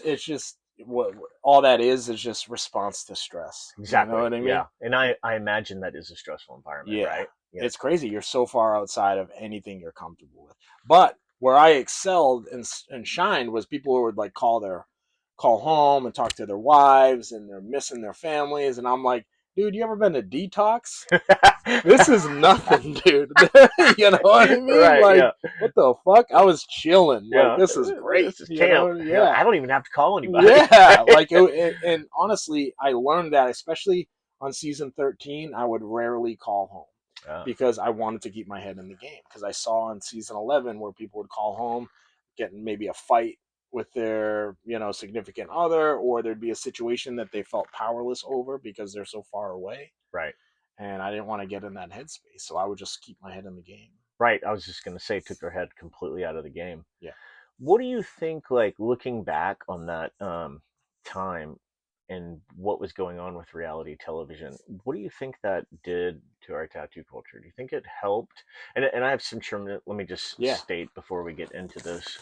what all that is just response to stress. You know exactly. what I mean? Yeah, and I imagine that is a stressful environment, Yeah, right? Yeah. it's crazy. You're so far outside of anything you're comfortable with. But where I excelled and shined was people who would like call home and talk to their wives and they're missing their families, and I'm like, dude, you ever been to detox? This is nothing, dude. You know what I mean? Right. Like, Yeah. what the fuck? I was chilling. Like, Yeah. this is great. This is camp. Yeah. I don't even have to call anybody. Yeah. Like, and honestly, I learned that, especially on season 13, I would rarely call home uh, because I wanted to keep my head in the game. Because I saw on season 11 where people would call home, getting maybe a fight with their, significant other, or there'd be a situation that they felt powerless over because they're so far away, right. and I didn't want to get in that headspace, so I would just keep my head in the game. Right. I was just gonna say, took their head completely out of the game. Yeah, What do you think, like looking back on that time and what was going on with reality television? What do you think that did to our tattoo culture? Do you think it helped? And I have some term. Let me just yeah, state before we get into this.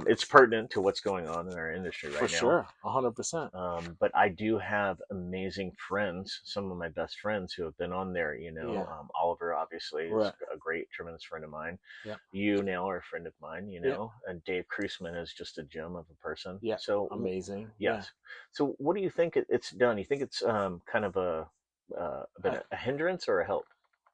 It's pertinent to what's going on in our industry for right now. sure, 100%. But I do have amazing friends, some of my best friends who have been on there. Yeah, Oliver obviously is right. a great, tremendous friend of mine. Yeah, You now are a friend of mine, yeah, and Dave Krusman is just a gem of a person. yeah. So Amazing. Yeah, yes. So what do you think it's done? You think it's kind of been I, a hindrance or a help?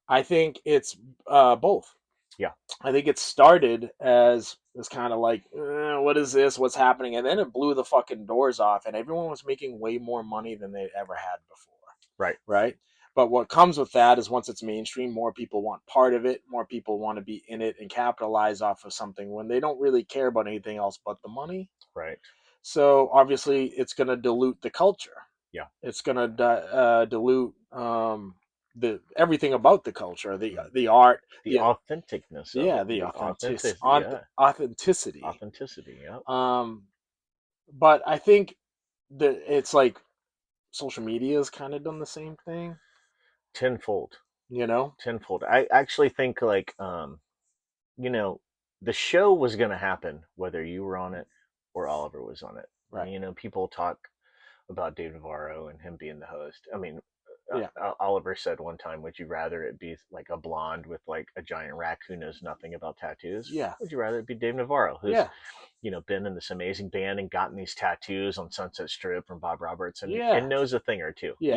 I think it's both. Yeah. I think it started as kind of like, what is this? What's happening? And then it blew the fucking doors off, and everyone was making way more money than they ever had before. Right. Right? But what comes with that is once it's mainstream, more people want part of it, more people want to be in it and capitalize off of something when they don't really care about anything else but the money. Right. So obviously, it's going to dilute the culture. Yeah. It's going to dilute the everything about the culture, Mm. the art, The authenticness of it. the The authentic yeah. authenticity. Authenticity. Yep. Um, but I think that it's like social media has kind of done the same thing. Tenfold. You know, Tenfold. I actually think like you know, the show was going to happen whether you were on it or Oliver was on it. right? People talk about Dave Navarro and him being the host. I mean, Yeah, Oliver said one time, "Would you rather it be like a blonde with like a giant raccoon who knows nothing about tattoos? yeah, Would you rather it be Dave Navarro, who's yeah, been in this amazing band and gotten these tattoos on Sunset Strip from Bob Roberts yeah, and knows a thing or two, yeah.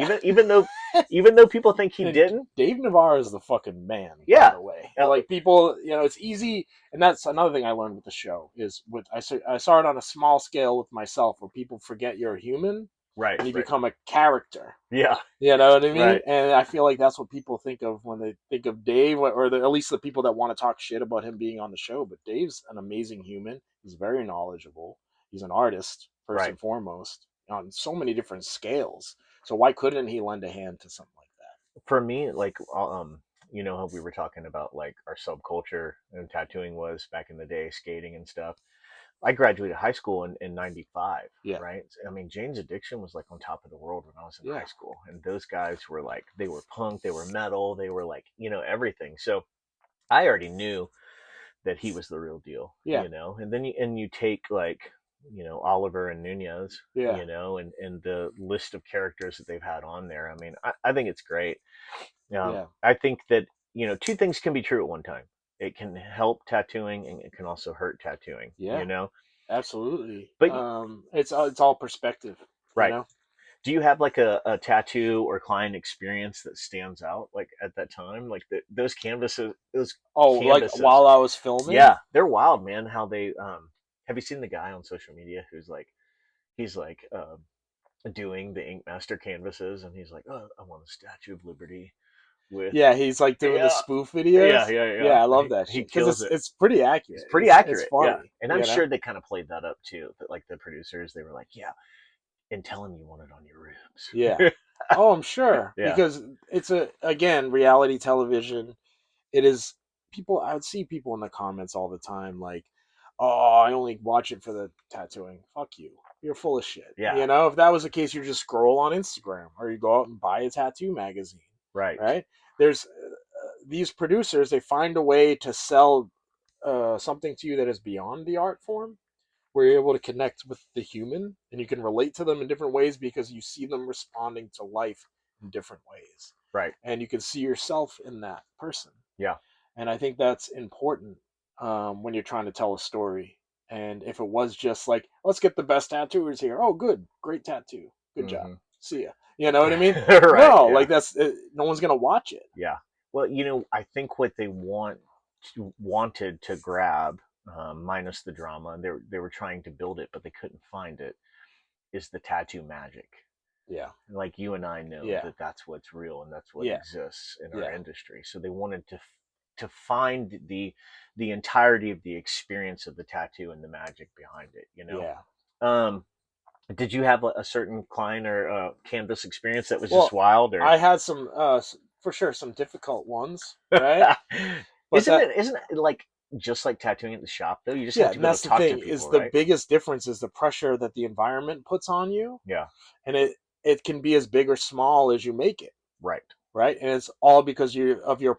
even though people think he And didn't? Dave Navarro is the fucking man, by Yeah, the way. uh, Like people, it's easy, and that's another thing I learned with the show is with I saw it on a small scale with myself, where people forget you're a human right, and you right, become a character. yeah, You know what I mean? right, And I feel like that's what people think of when they think of Dave, or at least the people that want to talk shit about him being on the show. But Dave's an amazing human. He's very knowledgeable. He's an artist first right. and foremost on so many different scales. So why couldn't he lend a hand to something like For me, like, how we were talking about like our subculture and tattooing was back in the day, skating and stuff. I graduated high school in '95, that? right? I mean, Jane's Addiction was like on top of the world when I was in Yeah, high school, and those guys were like, they were punk, they were metal, they were like, everything. So I already knew that he was the real deal, yeah, and then you take like, Oliver and Nunez, yeah, and the list of characters that they've had on there. I mean, I think it's great. yeah, I think that, two things can be true at one time. It can help tattooing and it can also hurt tattooing, yeah. Absolutely. But It's all perspective, you right. know. Do you have like a tattoo or client experience that stands out like at that time? Like those canvases, Oh, like while I was filming. yeah, they're wild, man. How they have you seen the guy on social media who's like he's like doing the Inkmaster canvases and he's like, oh, I want a Statue of Liberty with Yeah, he's like doing the yeah, spoof yeah, videos. yeah, Yeah, yeah. I love that He shit because kills it's it. it's pretty It's accurate. pretty It's accurate, yeah. funny, And I'm sure they kind of played that up too. That like the producers, they were like, yeah, and tell him you want it on your Yeah. ribs. Oh, I'm sure Yeah, because it's again reality television. It is people. I would see people in the comments all the time like, "Oh, I only watch it for the tattooing." Fuck you. You're full of shit. yeah, If that was the case, you just scroll on Instagram or you go out and buy a tattoo magazine, right, right? There's these producers. They find a way to sell something to you that is beyond the art form, where you're able to connect with the human and you can relate to them in different ways because you see them responding to life in different ways, right, and you can see yourself in that person. yeah. And I think that's important when you're trying to tell a story. And if it was just like, let's get the best tattooers here. Oh, good, great tattoo, good job, Hmm. see ya. You know what I mean? Right, No, yeah, like that's no one's gonna watch it. yeah. Well, I think what they wanted to grab, minus the drama, they were trying to build it, but they couldn't find it. Is the tattoo magic? Yeah, Like you and I know yeah, that that's what's real and that's what yeah, exists in our yeah, industry. So they wanted to find the entirety of the experience of the tattoo and the magic behind it. yeah. Um, did you have a certain client or canvas experience that was just Well, wild, or I had some for sure some difficult ones, right? But isn't it like just like tattooing at the shop though? You just have yeah, to and be able that's to the talk to thing is people, the right? biggest difference is the pressure that the environment puts on you, Yeah, and it can be as big or small as you make it, right, right? And it's all because of your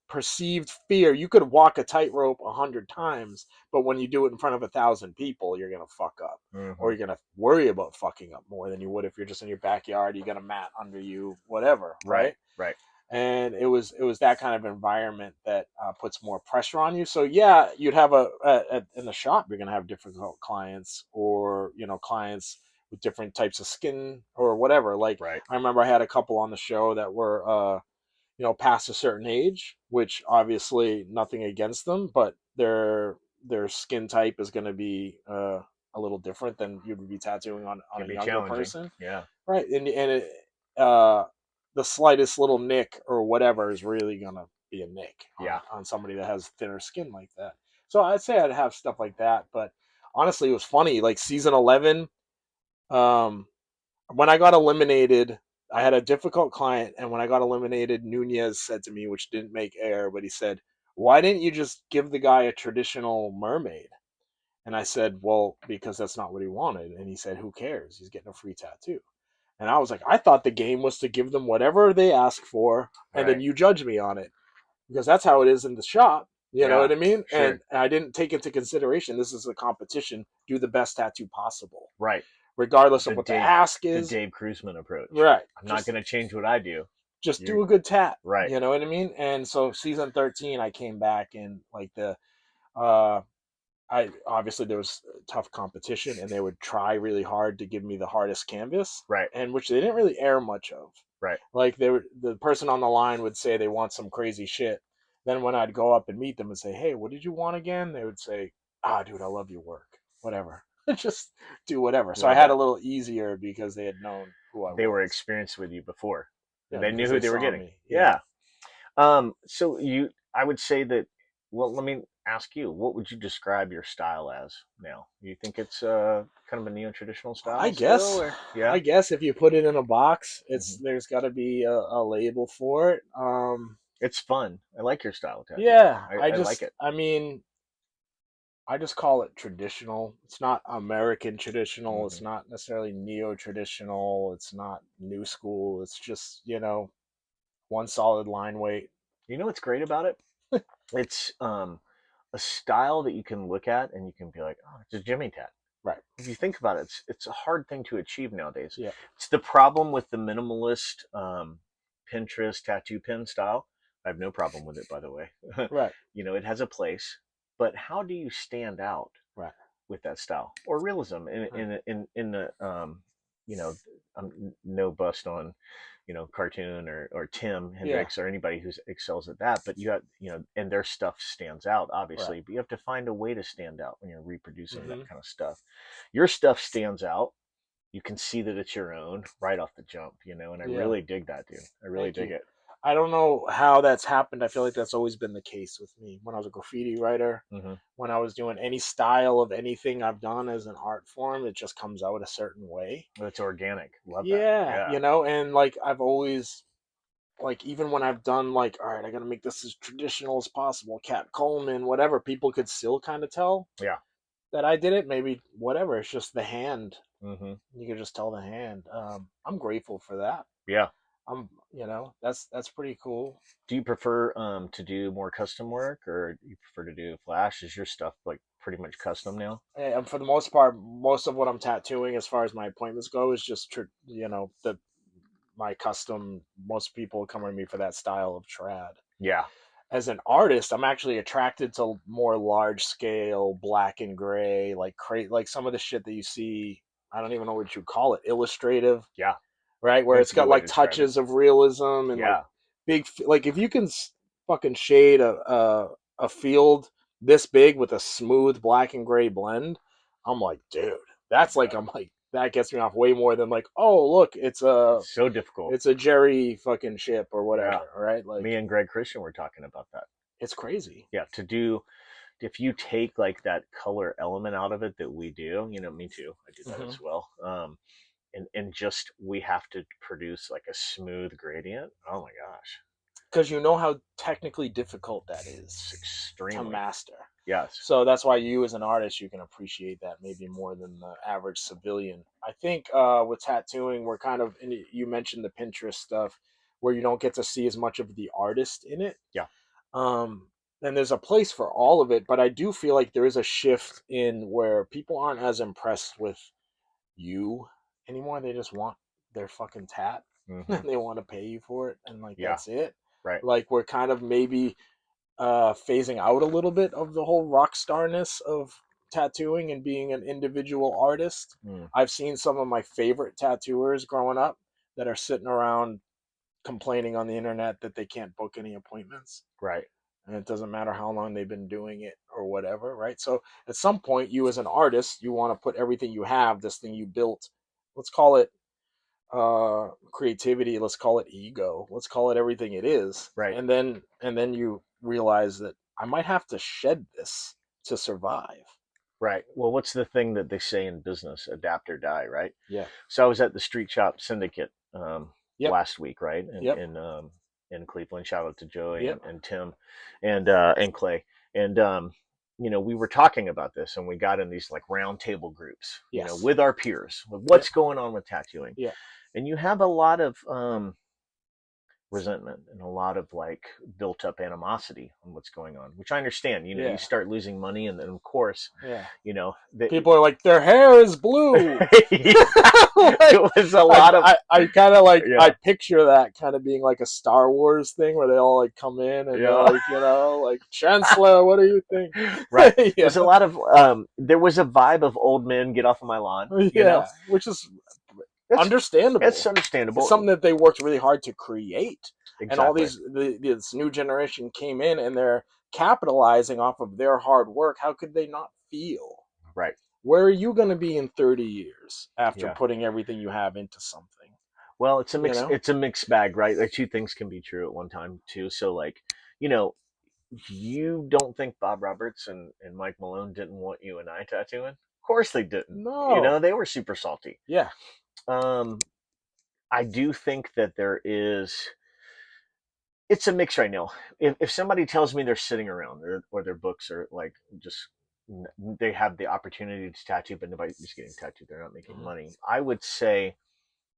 perceived fear. You could walk a tightrope 100 times, but when you do it in front of 1,000 people, you're gonna fuck up, or hmm, you're gonna worry about fucking up more than you would if you're just in your backyard. You got a mat under you, whatever, right, right? right, And it was that kind of environment that puts more pressure on you. So yeah, you'd have in the shop you're gonna have difficult clients, or clients with different types of skin or whatever. Like right, I remember I had a couple on the show that were past a certain age, which obviously nothing against them, but their skin type is going to be a little different than you would be tattooing on can a be younger challenging. person, Yeah, right? And uh, the slightest little nick or whatever is really gonna be a nick Yeah. on somebody that has thinner skin like that. So I'd say I'd have stuff like that. But honestly, it was funny. Like season 11, um, when I got eliminated, I had a difficult client, and when I got eliminated, Nunez said to me, which didn't make air, but he said, "Why didn't you just give the guy a traditional mermaid?" And I said, "Well, because that's not what he wanted." And he said, "Who cares? He's getting a free tattoo." And I was like, I thought the game was to give them whatever they ask for, and then Right. you judge me on it, because that's how it is in the shop. You know Yeah. what I mean? And Sure. I didn't take into consideration this is a competition. Do the best tattoo possible, Right. regardless of The what the Dave ask the is. Dave Cruzman approach. Right. I'm not going to change what I do. Just You're do a good tat. right. You know what I mean? And so season 13, I came back and like uh I obviously there was tough competition, and they would try really hard to give me the hardest canvas, Right. and which they didn't really air much of. Right. Like the person on the line would say they want some crazy shit. Then when I'd go up and meet them and say, "Hey, what did you want again?" They would say, "Ah, dude, I love your work. Whatever, just do whatever." So I Love had it. a little easier because they had known who I They were was. experienced with you before. Yeah, They knew because who they they were saw getting. me. Yeah. Yeah. So I would say that. Well, let me ask you. What would you describe your style as now? You think it's kind of a neo-traditional I style still, guess. or I yeah? guess if you put it in a box, it's Hmm. there's got to be a label for it. It's fun. I like your style of tattooing. Yeah, I like it. I mean, I just call it traditional. It's not American traditional. Hmm. It's not necessarily neo traditional. It's not new school. It's just, one solid line weight. You know what's great about it? It's a style that you can look at and you can be like, oh, it's a Jimmy tat. Right. If you think about it, it's a hard thing to achieve nowadays. Yeah. It's the problem with the minimalist Pinterest tattoo pin style. I have no problem with it, by the way. Right. It has a place, but how do you stand out Right. with that style or realism Right. in the you know no bust on cartoon or Tim Yeah. Hendricks or anybody who excels at that, but you got and their stuff stands out Right. obviously, but you have to find a way to stand out when you're reproducing that Hmm. kind of stuff. Your stuff stands out. You can see that it's your own right off the jump, and I Yeah. really dig that, dude. I really Thank dig you. it. I don't know how that's happened. I feel like that's always been the case with me. When I was a graffiti writer, Hmm. when I was doing any style of anything I've done as an art form, it just comes out a certain way. It's organic. Love that. Yeah, Yeah. and like I've always like even when I've done like, all right, I gotta make this as traditional as possible, Cat Coleman, whatever, people could still kind of tell Yeah. that I did it. Maybe whatever, it's just the hand. Hmm. You could just tell the hand. I'm grateful for that. Yeah. That's pretty cool. Do you prefer to do more custom work, or do you prefer to do flash? Is your stuff like pretty much custom now? And for the most part, most of what I'm tattooing, as far as my appointments go, is just the my custom. Most people come to me for that style of trad. Yeah. As an artist, I'm actually attracted to more large scale black and gray, like some of the shit that you see. I don't even know what you call it, illustrative, Yeah. right? Where That's it's a good got way to like describe it. touches of realism and like Yeah. like if you can fucking shade a field this big with a smooth black and gray blend, I'm like, dude, that's like Yeah. I'm like that gets me off way more than like, oh look, So difficult. it's a Jerry fucking ship or Yeah. whatever, right? Like Me and Greg Christian were talking about that. it's crazy. Yeah. To do, if you take like that color element out of it that we do, me too. I do that Hmm. as well. And just we have to produce like a smooth gradient. Oh my gosh. Because you know how technically difficult that It's is to extremely. master. Yes. So that's why you, as an artist, you can appreciate that maybe more than the average civilian. I think with tattooing, we're kind of, and you mentioned the Pinterest stuff, where you don't get to see as much of the artist in it. Yeah. Um, and there's a place for all of it, but I do feel like there is a shift in where people aren't as impressed with you anymore. They just want their fucking tat Hmm. and they want to pay you for it, and like Yeah. that's it. Right. Like we're kind of maybe phasing out a little bit of the whole rock starness of tattooing and being an individual artist. Mm. I've seen some of my favorite tattooers growing up that are sitting around complaining on the internet that they can't book any appointments. Right. And it doesn't matter how long they've been doing it or whatever, right? So at some point, you as an artist, you want to put everything you have, this thing you built, let's call it creativity, let's call it ego, let's call it everything it is, Right. and then you realize that I might have to shed this to survive. Right. Well, what's the thing that they say in business? Adapt or die, right? Yeah. So I was at the Street Shop Syndicate Yep. last week, right? Yep. In Cleveland. Shout out to Joey Yep. and Tim and Clay. And we were talking about this and we got in these like round table groups, Yes. with our peers, with Yep. what's going on with tattooing. Yeah. And you have a lot of resentment and a lot of like built up animosity on what's going on, which I understand. You Yeah. start losing money, and then of course, Yeah. that People are like, their hair is blue. Like, it was a lot of I kind of like, I yeah, picture that kind of being like a Star Wars thing where they all like come in and they're yeah. like, like, Chancellor, what do you Right. think? There's a Yeah. lot of there was a vibe of old men get off of my lawn. Yeah. Which is It's it's understandable. It's understandable. something that they worked really hard to create, and all Exactly. this new generation came in and they're capitalizing off of their hard work. How could they not feel? Right. Where are you going to be in 30 years after Yeah. putting everything you have into something? Well, You know? it's a mixed bag, right? Like two things can be true at one time too. So like, you know, you don't think Bob Roberts and Mike Malone didn't want you and I tattooing? Of course they didn't. No. They were super salty. Yeah. Um, I do think that it's a mix right now. If somebody tells me they're sitting around or their books are like just they have the opportunity to tattoo, but nobody's getting tattooed, they're not making Mhm. money. I would say,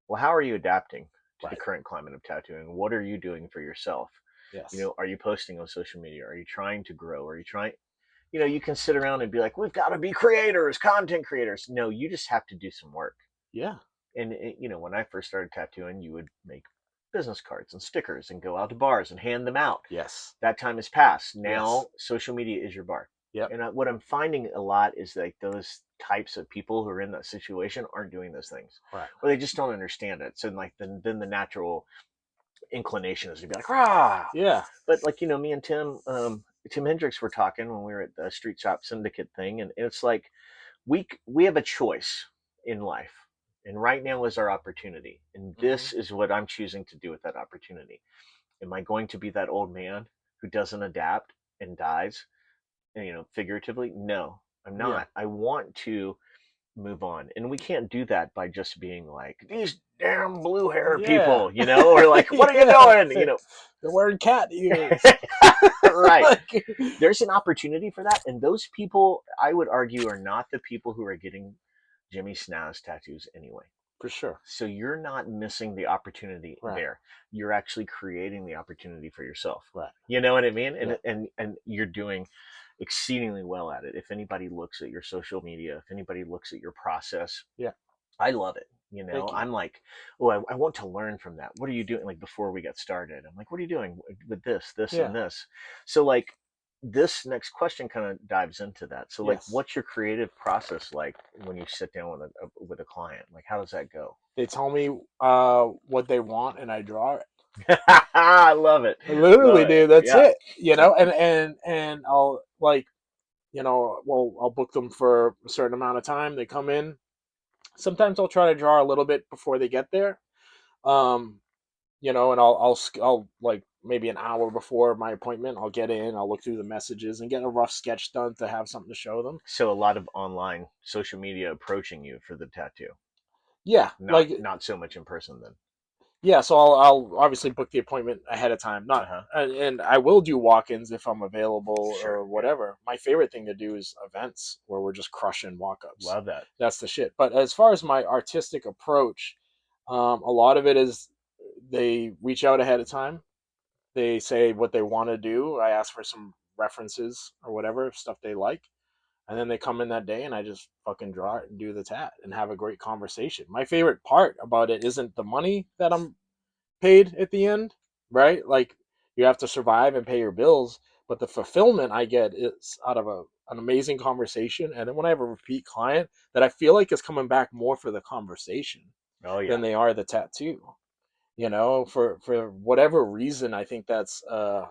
well, how are you adapting to the Right. current climate of tattooing? What are you doing for yourself? Yes. Are you posting on social media? Are you trying to grow? Are you trying? You can sit around and be like, we've got to be creators, content creators. No, you just have to do some work. Yeah. And when I first started tattooing, you would make business cards and stickers and go out to bars and hand them out. Yes. That time has passed. Yes. Now social media is your bar. Yep. And what I'm finding a lot is like those types of people who are in that situation aren't doing those things, Right. or they just don't understand it. So like then the natural inclination is to be like, rah. Yeah. But like me and Tim Hendricks were talking when we were at the Street Shop Syndicate thing, and it's like we have a choice in life, and right now is our opportunity, and Hmm. this is what I'm choosing to do with that opportunity. Am I going to be that old man who doesn't adapt and dies, figuratively? No, I'm Yeah. not. I want to move on, and we can't do that by just being like these damn blue hair Yeah. people, or like, what are you Yeah. doing, They're wearing cat ears. right. Like, There's an opportunity for that, and those people, I would argue, are not the people who are getting Jimmy Snaz tattoos anyway. for sure. So you're not missing the opportunity Right. there. You're actually creating the opportunity for yourself. Right. You know what I mean? Yeah. And you're doing exceedingly well at it. If anybody looks at your social media, if anybody looks at your process, Yeah. I love it. Thank you. I'm like, oh, I want to learn from that. What are you doing? Like before we got started, I'm like, what are you doing with this, Yeah. and this? So like, this next question kind of dives into that. So like, Yes. what's your creative process like when you sit down with a client? Like, how does that go? They tell me what they want and I draw it. I love it. Literally, Love it. dude, that's Yeah. it. And I'll like, well, I'll book them for a certain amount of time. They come in. Sometimes I'll try to draw a little bit before they get there. Um, and I'll like maybe an hour before my appointment, I'll get in, I'll look through the messages and get a rough sketch done to have something to show them. So a lot of online social media approaching you for the tattoo, Yeah, not like, not so much in person then. yeah, so I'll obviously book the appointment ahead of time. Uh Not huh. and I will do walk-ins if I'm available Sure. or Yeah. whatever. My favorite thing to do is events where we're just crushing walk-ups. Love that. That's the shit. But as far as my artistic approach, a lot of it is they reach out ahead of time. They say what they want to do. I ask for some references or whatever stuff they like, and then they come in that day and I just fucking draw it and do the tat and have a great conversation. My favorite part about it isn't the money that I'm paid at the end, right? Like, you have to survive and pay your bills, but the fulfillment I get is out of an amazing conversation. And then when I have a repeat client that I feel like is coming back more for the conversation Oh than yeah. they are the tattoo, for whatever reason, I think that's a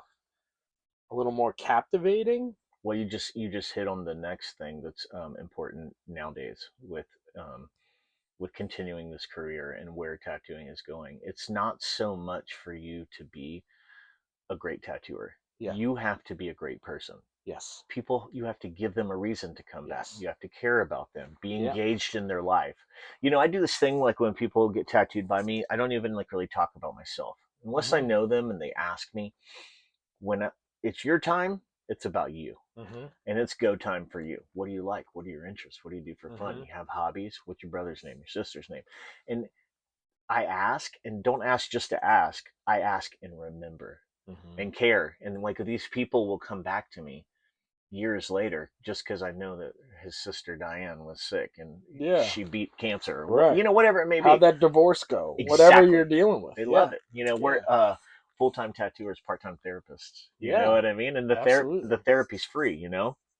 little more captivating. Well, you just hit on the next thing that's important nowadays with um, with continuing this career and where tattooing is going. It's not so much for you to be a great tattooer. Yeah. You have to be a great person. Yes. People, you have to give them a reason to come back. Yes. You have to care about them, be Yeah. engaged in their life. I do this thing like when people get tattooed by me, I don't even like really talk about myself unless I Mm-hmm. know them and they ask me. When it's your time, it's about you. Mm-hmm. And it's go time for you. What do you like? What are your interests? What do you do for fun? Mm-hmm. You have hobbies. What's your brother's name? Your sister's name? And I ask, and don't ask just to ask. I ask and remember Mm-hmm. and care. And like these people will come back to me years later just because I know that his sister Diane was sick and Yeah. she beat cancer, or Right. whatever it may How'd be. that divorce go? Whatever you're Exactly. dealing with. They Yeah. love it. We're Yeah. full-time tattooers, part-time therapists. You know Yeah. what I mean? And the Absolutely. therapy's free.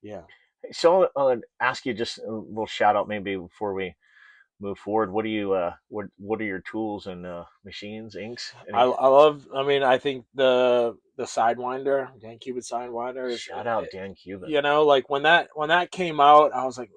Yeah. So I'll ask you just a little shout out maybe before we move forward. What do you what are your tools and machines, inks? I Any I love. I mean, I think the Sidewinder, Dan Cuban Sidewinder is, shout out Dan Cuban. like when that came out, I was like,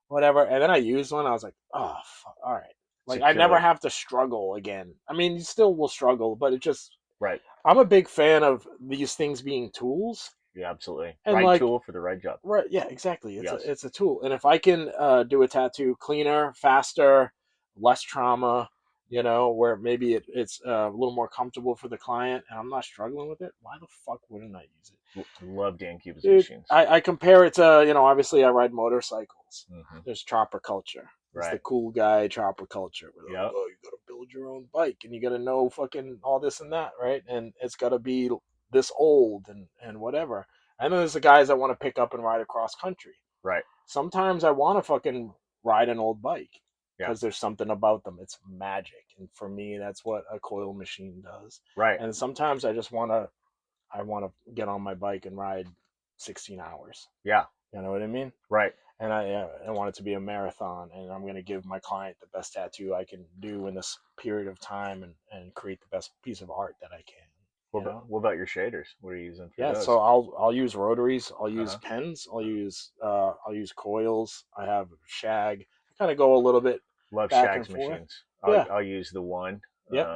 whatever. And then I used one. I was like, oh, fuck, all right. It's a Like I never killer. have to struggle again. I mean, you still will struggle, but it just. Right. I'm a big fan of these things being tools, Yeah, absolutely. and Right like, tool for the right job. right, yeah, exactly. It's a Yes. it's a tool, and if I can do a tattoo cleaner, faster, less trauma, where maybe it's a little more comfortable for the client, and I'm not struggling with it, why the fuck wouldn't I use it? Love Dan Cuban's Dude, machines. I compare it to, obviously I ride motorcycles. Hmm. There's chopper culture. It's the Right. cool guy chopper culture. Where they're like, Yep. oh, you gotta build your own bike and you gotta know fucking all this and that, right? And it's gotta be this old and whatever. And then there's the guys that want to pick up and ride across country. Right. Sometimes I want to fucking ride an old bike Yeah. because there's something about them. It's magic. And for me, that's what a coil machine does. Right. And sometimes I want to get on my bike and ride 16 hours. Yeah. You know what I mean? Right. And I want it to be a marathon, and I'm going to give my client the best tattoo I can do in this period of time, and create the best piece of art that I can. What about, what about your shaders? What are you using for Yeah, those? so I'll use rotaries, I'll Uh use huh. pens, I'll use coils. I have shag. I kind of go a little bit Love back and Shag's forth. machines. Yeah. I'll use the one. Yep.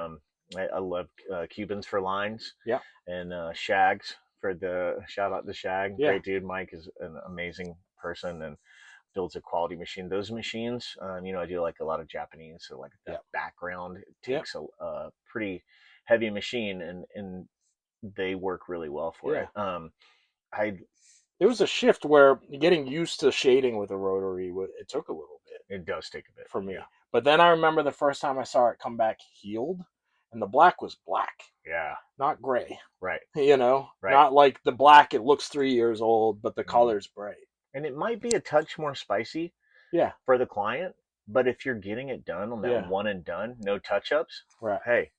I love Cubans for lines Yep. and Shags for the shout out to Shag. Yeah. Great dude. Mike is an amazing person and builds a quality machine. Those machines, I do like a lot of Japanese, so like that Yep. background it Yep. takes a pretty heavy machine and they work really well for Yeah. it. I There was a shift where getting used to shading with a rotary, it took a little bit It does take a bit. for Yeah. me. But then I remember the first time I saw it come back healed, and the black was black, Yeah. not gray. Right. Right. Not like the black, it looks 3 years old, but the Mm. color's bright. And it might be a touch more spicy Yeah. for the client, but if you're getting it done on that Yeah. one and done, no touch ups, Right. hey,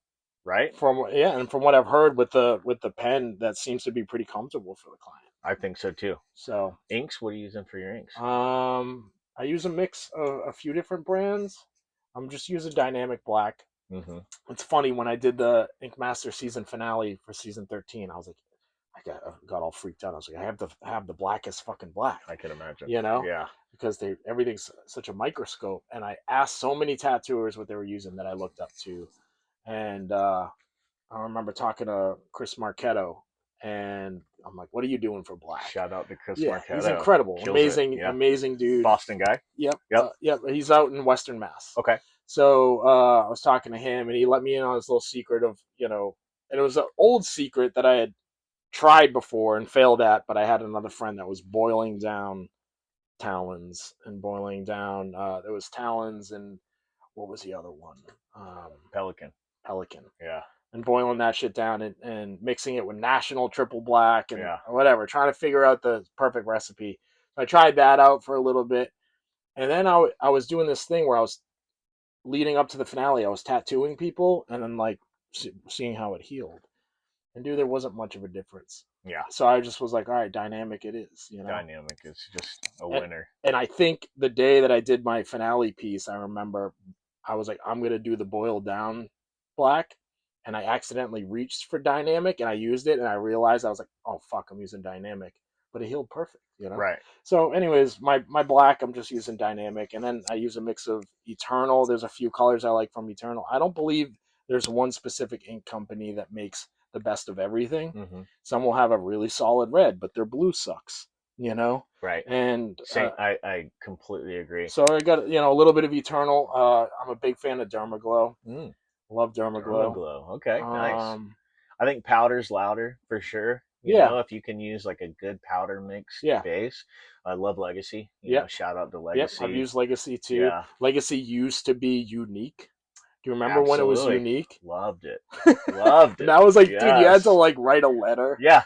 right? And from what I've heard with the pen, that seems to be pretty comfortable for the client. I think so too. So, Inks, what are you using for your inks? I use a mix of a few different brands. I'm just using Dynamic Black. Mm-hmm. It's funny, when I did the Inkmaster season finale for season 13, I was like, I got all freaked out. I was like, I have to have the blackest fucking black, I can imagine. you know, Yeah. because everything's such a microscope. And I asked so many tattooers what they were using that I looked up to, and I remember talking to Chris Marchetto, and I'm like, "What are you doing for black?" Shout out to Chris Yeah, he's Marchetto. incredible, Kills it. amazing, Yeah. amazing dude. Boston guy. Yep, Yep. yep. He's out in Western Mass. Okay. So I was talking to him, and he let me in on this little secret of, and it was an old secret that I had tried before and failed at, but I had another friend that was boiling down talons and boiling down. There was talons, and what was the other one? Pelican. Pelican. Yeah. And boiling that shit down, and mixing it with National Triple Black and Yeah. whatever, trying to figure out the perfect recipe. So I tried that out for a little bit, and then I was doing this thing where I was leading up to the finale. I was tattooing people, and then like seeing how it healed. And dude, there wasn't much of a difference. Yeah. So I just was like, all right, Dynamic it is. Dynamic is just a And, winner. and I think the day that I did my finale piece, I remember I was like, I'm gonna do the boiled down black, and I accidentally reached for Dynamic, and I used it, and I realized I was like, oh fuck, I'm using Dynamic. but it healed perfect, you know. Right. So, anyways, my black, I'm just using dynamic, and then I use a mix of Eternal. There's a few colors I like from Eternal. I don't believe there's one specific ink company that makes the best of everything. Hmm. Some will have a really solid red, but their blue sucks, you know. Right. And Same. I completely agree. so I got a little bit of Eternal. I'm a big fan of Dermaglow. Mm, Love Dermaglow. Dermaglow. Okay, nice. Um, I think powder's louder for sure. yeah, If you can use like a good powder mixed yeah, base. I love Legacy. yep, Shout out to yep. I've Legacy. used Legacy too. Yeah, Legacy used to be unique. Do you remember when it was absolutely. unique? Loved it. Loved And it. I was like, dude, you had to Yes. like write a letter, Yeah.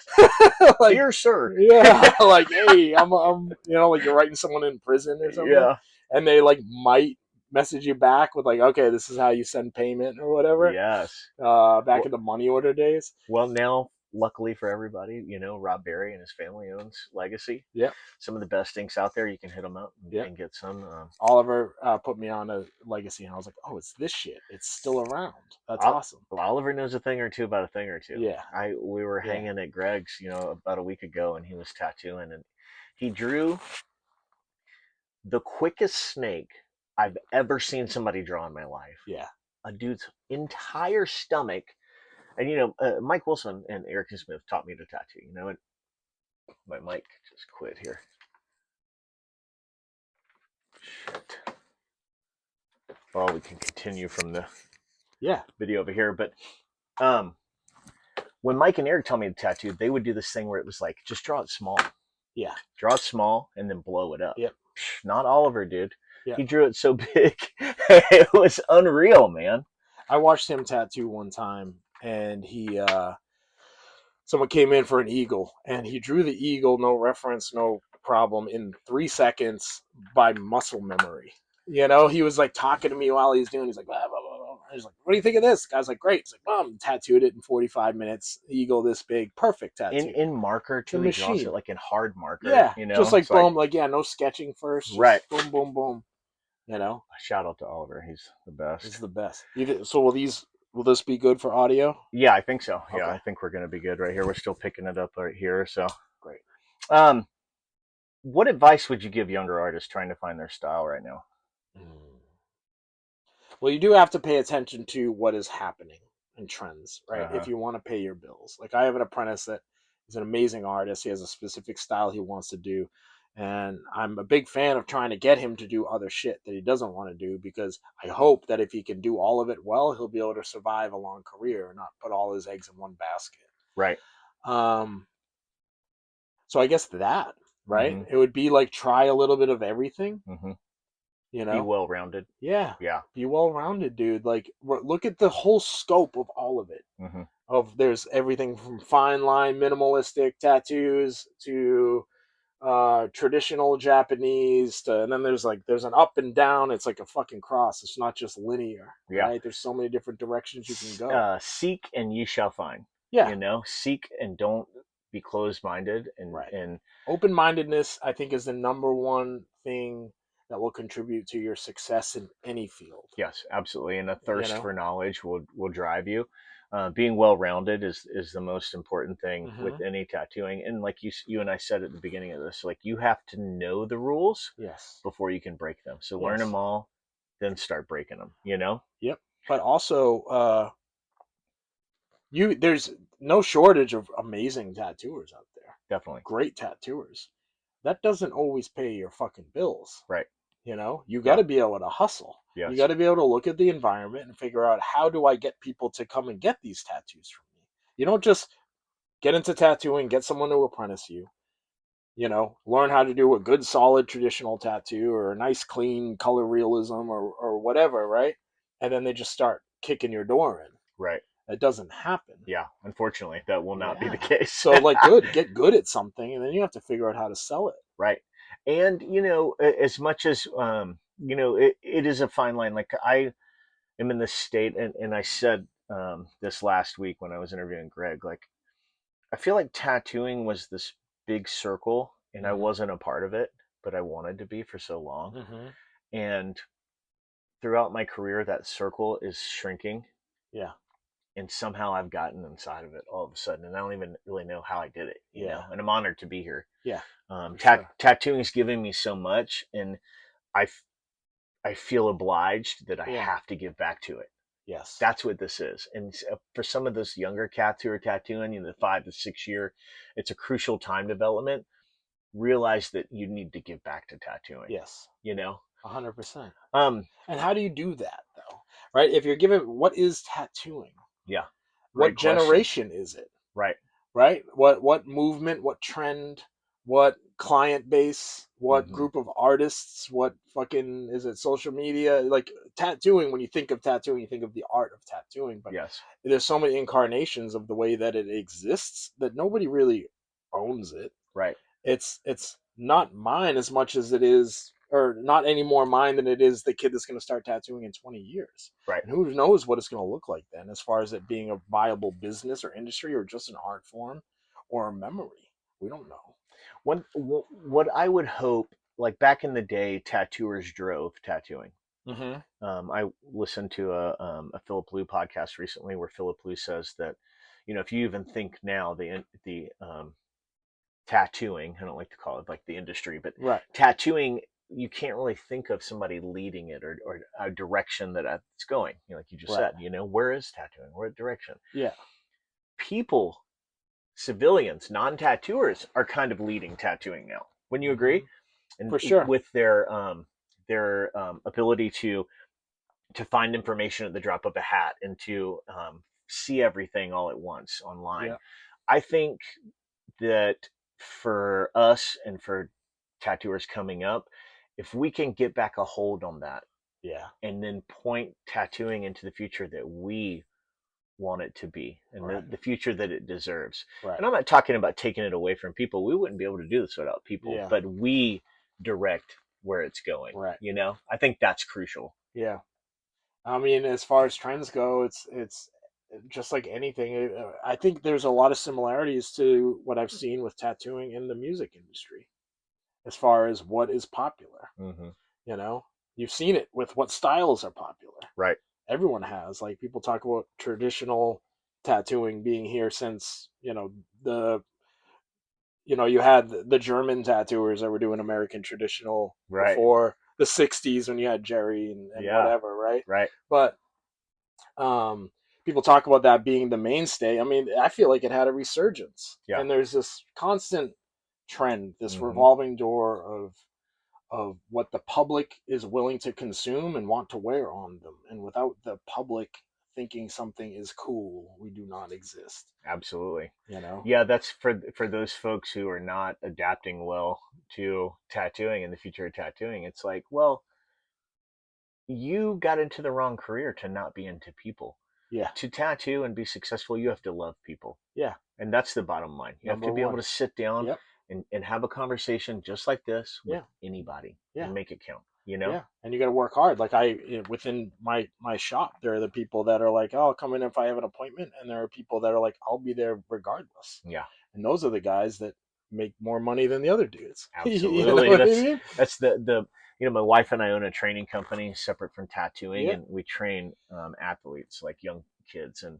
like, Dear sir. yeah, like, hey, I'm, like you're writing someone in prison or something, Yeah. and they like might message you back with like, okay, this is how you send payment or whatever. Yes. Back Well, in the money order days. well, now, luckily for everybody, Rob Berry and his family owns Legacy. Yep, Some of the best inks out there. You can hit them up yep. and get some. Oliver put me on a Legacy, and I was like, oh, it's this shit. It's still around. That's awesome. Oliver knows a thing or two about a thing or two. Yeah, We were yeah, hanging at Greg's, about a week ago, and he was tattooing, and he drew the quickest snake I've ever seen somebody draw in my life. yeah. A dude's entire stomach, and Mike Wilson and Eric Smith taught me to tattoo. And my mic just quit here. Shit. Well, we can continue from the Yeah, video over here, but um, when Mike and Eric taught me to tattoo, they would do this thing where it was like, just draw it small. yeah, Draw it small and then blow it up. yep, Not Oliver, dude. yeah. He drew it so big, it was unreal, man. I watched him tattoo one time, and he someone came in for an eagle, and he drew the eagle, no reference, no problem, in 3 seconds by muscle memory. He was like talking to me while he's doing. He's like, blah, blah, blah, blah. I was like, what do you think of this? The guy's like, great. He's like, Mom, tattooed it in 45 minutes. Eagle this big, perfect In tattoo. in marker The too, he draws it machine. like in hard marker. Yeah, just like It's like boom, like yeah, no sketching first, right. just boom, boom, boom. Shout out to Oliver, he's the It's best. the best. So will this be good for audio? Yeah, I think so. Yeah, Okay, I think we're gonna be good right here. We're still picking it up right here. So, great. um, what advice would you give younger artists trying to find their style right now? Mm. Well, you do have to pay attention to what is happening in trends, right? Uh huh. If you want to pay your bills. Like I have an apprentice that is an amazing artist. He has a specific style he wants to do. And I'm a big fan of trying to get him to do other shit that he doesn't want to do because I hope that if he can do all of it well, he'll be able to survive a long career and not put all his eggs in one basket. Right. Um, so I guess that, right? Mm-hmm. It would be like try a little bit of everything, Mm-hmm. you Be know? well rounded. Yeah, Yeah. be well rounded, dude. Like, look at the whole scope of all of it. Mm-hmm. There's everything from fine line minimalistic tattoos to traditional Japanese and then there's an up and down. It's like a fucking cross. It's not just linear, Yeah. right? There's so many different directions you can go. Seek and ye shall find. Yeah, Seek and don't be closed minded. right. And Open mindedness, I think, is the number one thing that will contribute to your success in any field. yes, absolutely. And a You thirst know. for knowledge will drive you. Being well rounded is the most important thing Mm-hmm. with any tattooing. And like you and I said at the beginning of this, like you have to know the rules Yes. before you can break them. So learn them Yes. all, then start breaking them. You know, Yep. But also, there's no shortage of amazing tattooers out there. definitely. Great tattooers. That doesn't always pay your fucking bills. Right. You got Yeah. to be able to hustle. You Yes. got to be able to look at the environment and figure out how do I get people to come and get these tattoos from me. You don't just get into tattooing, get someone to apprentice you. Learn how to do a good solid traditional tattoo or a nice clean color realism or whatever, right? And then they just start kicking your door in. Right. That doesn't happen. Yeah. Unfortunately, that will not be the Yeah. case. So get good at something, and then you have to figure out how to sell it. Right. And as much as it is a fine line. Like I am in this state, and I said this last week when I was interviewing Greg. Like I feel like tattooing was this big circle, and I Mm-hmm. wasn't a part of it, but I wanted to be for so long. Mm-hmm. And throughout my career, that circle is shrinking. Yeah. and somehow I've gotten inside of it all of a sudden, and I don't even really know how I did it, Yeah. and I'm honored to be here. Yeah. For sure. Tattooing's given me so much, and I, f- I feel obliged that I Yeah. have to give back to it. Yes. That's what this is. And for some of those younger cats who are tattooing, the 5 to 6 year, it's a crucial time development. Realize that you need to give back to tattooing. Yes. You know, 100%. um, And how do you do that though? Right? If you're given, what is tattooing? yeah, What great question. generation is it? Right. Right? What movement, what trend, what client base, what Hmm. group of artists, what fucking is it social media? Like tattooing, when you think of tattooing, you think of the art of tattooing, but Yes. there's so many incarnations of the way that it exists that nobody really owns it. Right. It's not mine as much as it is, or not any more mine than it is the kid that's going to start tattooing in 20 years. Right. And who knows what it's going to look like then, as far as it being a viable business or industry or just an art form or a memory. We don't know. What I would hope, like back in the day, tattooers drove tattooing. Mm-hmm. I listened to a Philip Liu podcast recently where Philip Liu says that, if you even think now the tattooing, I don't like to call it like the industry, but Right. tattooing, you can't really think of somebody leading it or a direction that it's going. Like you just Right. said, where is tattooing? What direction? Yeah. People, civilians, non-tattooers are kind of leading tattooing now. Wouldn't you Mm-hmm. agree? And For sure. with their ability to find information at the drop of a hat and to see everything all at once online. Yeah. I think that for us and for tattooers coming up, if we can get back a hold on that Yeah. and then point tattooing into the future that we want it to be and Right. the future that it deserves. Right. And I'm not talking about taking it away from people. We wouldn't be able to do this without people, Yeah. but we direct where it's going. Right. I think that's crucial. Yeah. I mean, as far as trends go, it's just like anything. I think there's a lot of similarities to what I've seen with tattooing in the music industry, as far as what is popular. Hmm. You know, you've seen it with what styles are popular. Right. Everyone has. Like people talk about traditional tattooing being here since the you had the German tattooers that were doing American traditional Right. before the '60s when you had Jerry and Yeah. whatever, right? Right. But um, people talk about that being the mainstay. I mean, I feel like it had a resurgence, Yeah. and there's this constant trend, this Hmm. revolving door of what the public is willing to consume and want to wear on them, and without the public thinking something is cool, we do not exist. Absolutely. You know? Yeah, that's for those folks who are not adapting well to tattooing and the future of tattooing. It's like, well, you got into the wrong career to not be into people. Yeah, To tattoo and be successful, you have to love people. yeah. And that's the bottom line. You have Number to be able one. to sit down Yep. and have a conversation just like this with Yeah, anybody yeah. and make it count. Yeah, and you got to work hard. Like within my shop, there are the people that are like, "Oh, I'll come in if I have an appointment," and there are people that are like, "I'll be there regardless." Yeah. And those are the guys that make more money than the other dudes. You know Absolutely. what I That's mean? that's the my wife and I own a training company separate from tattooing, Yeah, and we train athletes like young kids and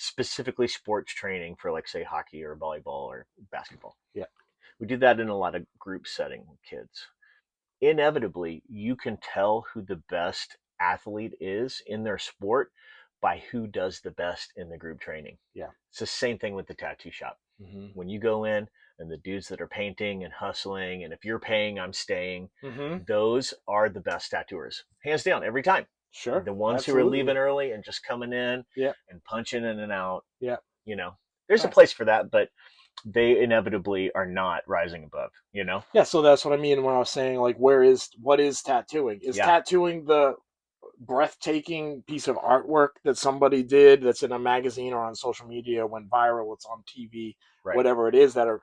specifically sports training for like say hockey or volleyball or basketball. yeah, We do that in a lot of group setting with kids. Inevitably, you can tell who the best athlete is in their sport by who does the best in the group training. yeah. It's the same thing with the tattoo shop. Mm-hmm. When you go in and the dudes that are painting and hustling, and if you're paying, I'm staying, Mm-hmm. those are the best tattooers. Hands down, every time. Sure, The ones who are absolutely. leaving early and just coming in Yeah, and punching in and out, yeah. you know, there's a Right. place for that, but they inevitably are not rising above. Yeah, so that's what I mean when I was saying like, what is tattooing? Is Yeah, tattooing the breathtaking piece of artwork that somebody did that's in a magazine or on social media, went viral, it's on TV, right. whatever it is, are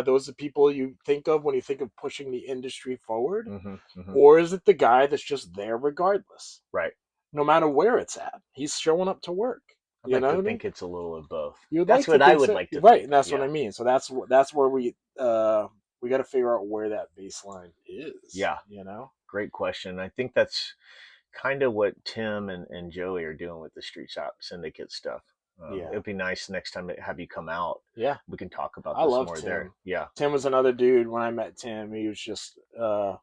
those the people you think of when you think of pushing the industry forward? Hmm. Hmm. Or is it the guy that's just there regardless, Right. no matter where it's at? He's showing up to work. I'd You like know to what I mean? think it's a little of both. You'd That's like to what I think would so, like to right? think. And that's what Yeah. I mean. So that's where we got to figure out where that baseline is. Yeah. You know? Great question. I think that's kind of what Tim and Joey are doing with the Street Shop Syndicate stuff. Yeah. It'd be nice next time to have you come out. Yeah. We can talk about I this love more there. Tim. Yeah, Tim was another dude. When I met Tim, he was just an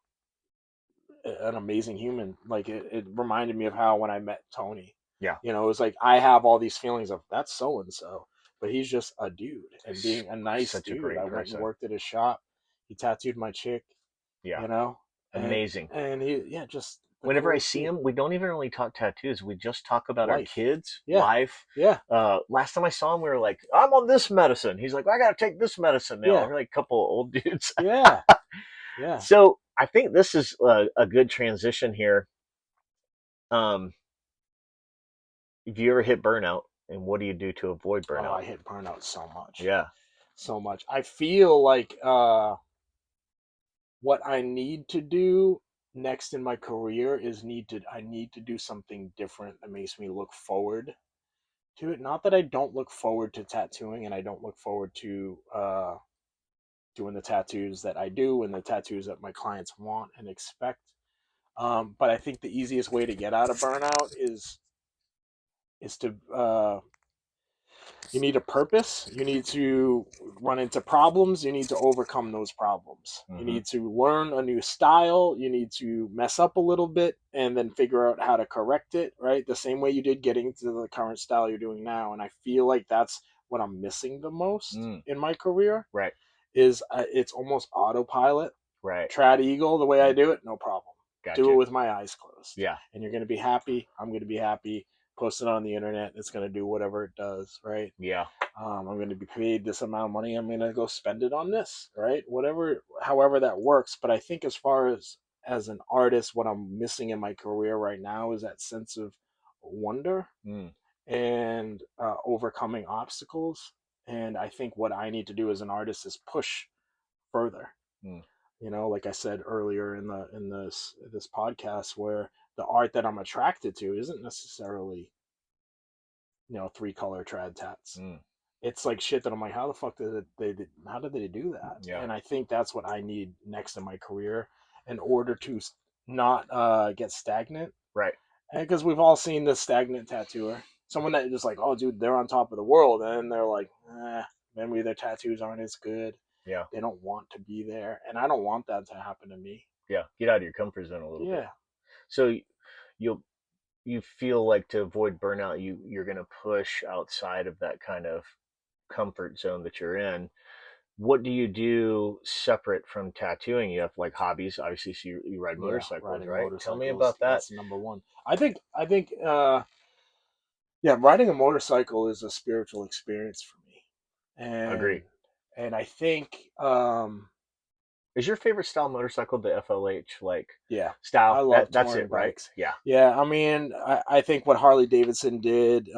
amazing human. Like it reminded me of how when I met Tony, yeah. it was like I have all these feelings of that's so and so, but he's just a dude and being a nice Such a dude. great I went and person. worked at his shop. He tattooed my chick, Yeah, you know, and amazing. and he just the Whenever I coolest see dude. him, we don't even really talk tattoos. We just talk about our Life, kids, yeah, life. yeah, Last time I saw him, we were like, "I'm on this medicine." He's like, "I got to take this medicine now." yeah, We're like a couple of old dudes. yeah, yeah. So I think this is a good transition here. Um, have you ever hit burnout, and what do you do to avoid Oh, burnout? I hit burnout so much, Yeah. so much. I feel like what I need to do next in my career is I need to do something different that makes me look forward to it. Not that I don't look forward to tattooing and I don't look forward to doing the tattoos that I do and the tattoos that my clients want and expect. But I think the easiest way to get out of burnout is to you need a purpose. You need to run into problems. You need to overcome those problems. You Mm-hmm. need to learn a new style. You need to mess up a little bit and then figure out how to correct it, right? The same way you did getting to the current style you're doing now. And I feel like that's what I'm missing the most Mm. in my career Right. is it's almost autopilot. Right. Trad Eagle, the way I Mm. do it, no problem. Do it Gotcha. with my eyes closed. Yeah. And you're going to be happy. I'm going to be happy. Post it on the internet. It's going to do whatever it does, right? Yeah. I'm going to be paid this amount of money. I'm going to go spend it on this, right? Whatever, however that works. But I think as an artist, what I'm missing in my career right now is that sense of wonder Mm. and overcoming obstacles. And I think what I need to do as an artist is push further. Mm. Like I said earlier in this podcast, where the art that I'm attracted to isn't necessarily 3-color trad tats. Mm. It's like shit that I'm like, how the fuck how did they do that? Yeah. And I think that's what I need next in my career in order to not get stagnant. Right. And because we've all seen the stagnant tattooer, someone that just like, oh, dude, they're on top of the world, and they're like, maybe their tattoos aren't as good. Yeah. They don't want to be there, and I don't want that to happen to me. Yeah. Get out of your comfort zone a little bit. Yeah, So you'll you feel like to avoid burnout, you're going to push outside of that kind of comfort zone that you're in. What do you do separate from tattooing? You have like hobbies, obviously. So you ride yeah, motorcycles, riding right? Tell me motorcycles, about that. that's number one. I think yeah, riding a motorcycle is a spiritual experience for me, and Agree. I think Is your favorite style motorcycle the FLH like yeah, I style? love That's touring it, right? bikes. Yeah. Yeah, I mean, I think what Harley Davidson did,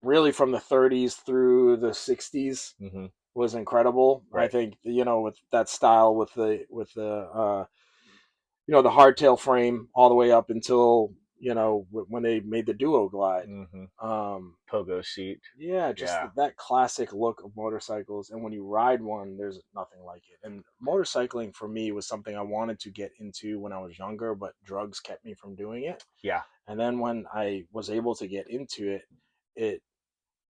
really from the 30s through the 60s Mm-hmm. was incredible. I Right. think with that style with the the hardtail frame all the way up until when they made the duo glide. Mm-hmm. Um, Pogo seat. yeah, just Yeah. that classic look of motorcycles, and when you ride one, there's nothing like it. And motorcycling for me was something I wanted to get into when I was younger, but drugs kept me from doing it. Yeah. And then when I was able to get into it, it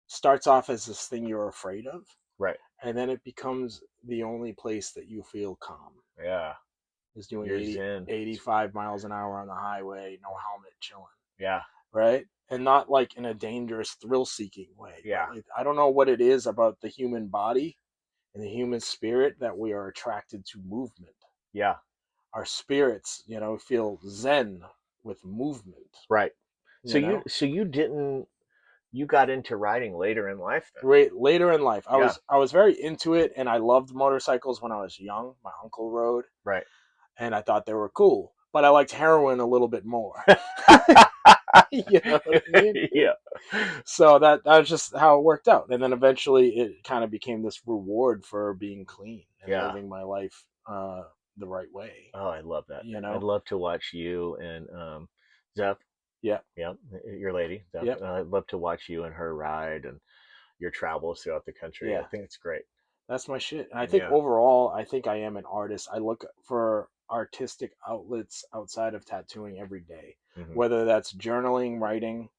starts off as this thing you're afraid of, Right. and then it becomes the only place that you feel calm Yeah. is doing You're 80, zen. 85 miles an hour on the highway, no helmet, chilling, Yeah. right? And not like in a dangerous, thrill seeking way, but Yeah. like I don't know what it is about the human body and the human spirit that we are attracted to movement. Yeah. Our spirits, feel zen with movement, Right. So you you know? so you didn't you got into riding later in life then? Right later in life, I Yeah. was I was very into it, and I loved motorcycles when I was young. My uncle rode, Right. and I thought they were cool, but I liked heroin a little bit more. You know what I mean? Yeah. So that's just how it worked out, and then eventually it kind of became this reward for being clean and Yeah. living my life the right way. Oh, I love that. You I'd know? love to watch you and Zeph. Yeah, Yeah, your lady. Zeph. yeah, I'd love to watch you and her ride and your travels throughout the country. I yeah. think it's great. That's my shit. And I think Yeah. overall, I think I am an artist. I look for artistic outlets outside of tattooing every day, Hmm. whether that's journaling, writing,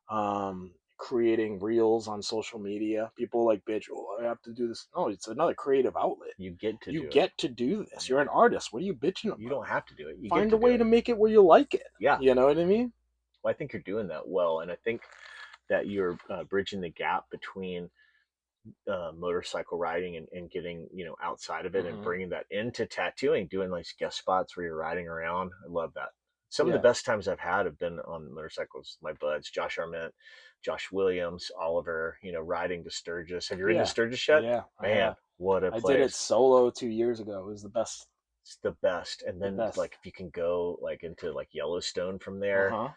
um, creating reels on social media. People like, bitch, oh, I have to do this. No, it's another creative outlet. You get to You do it. get to do this. You're an artist. What are you bitching You about? don't have to do it. You get Find to a do way it. to make it where you like it. Yeah. You know what I mean? Well, I think you're doing that well, and I think that you're bridging the gap between motorcycle riding and getting outside of it and Mm-hmm. bringing that into tattooing, doing like guest spots where you're riding around. I love that. Some of the Yeah. best times I've had have been on motorcycles. My buds, Josh Arment, Josh Williams, Oliver, riding to Sturgis. Have you ridden to Yeah. Sturgis yet? Yeah. I Man, have. what a I did it place. solo 2 years ago. It was the best. It's the best. And The then best. like if you can go like into like Yellowstone from Uh there, huh.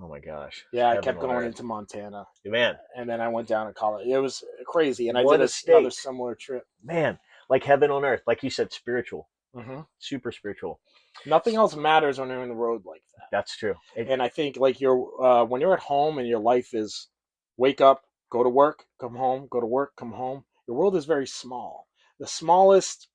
oh my gosh, it's Yeah, I heaven kept on going earth. into Montana, Man, and then I went down to college. It was crazy, and I did what a another state. similar trip. Man, like heaven on earth. Like you said, spiritual, Hmm. super spiritual. Nothing else matters when you're on the road like that. That's true. And I think like when you're at home and your life is wake up, go to work, come home, go to work, come home. Your world is very small. The smallest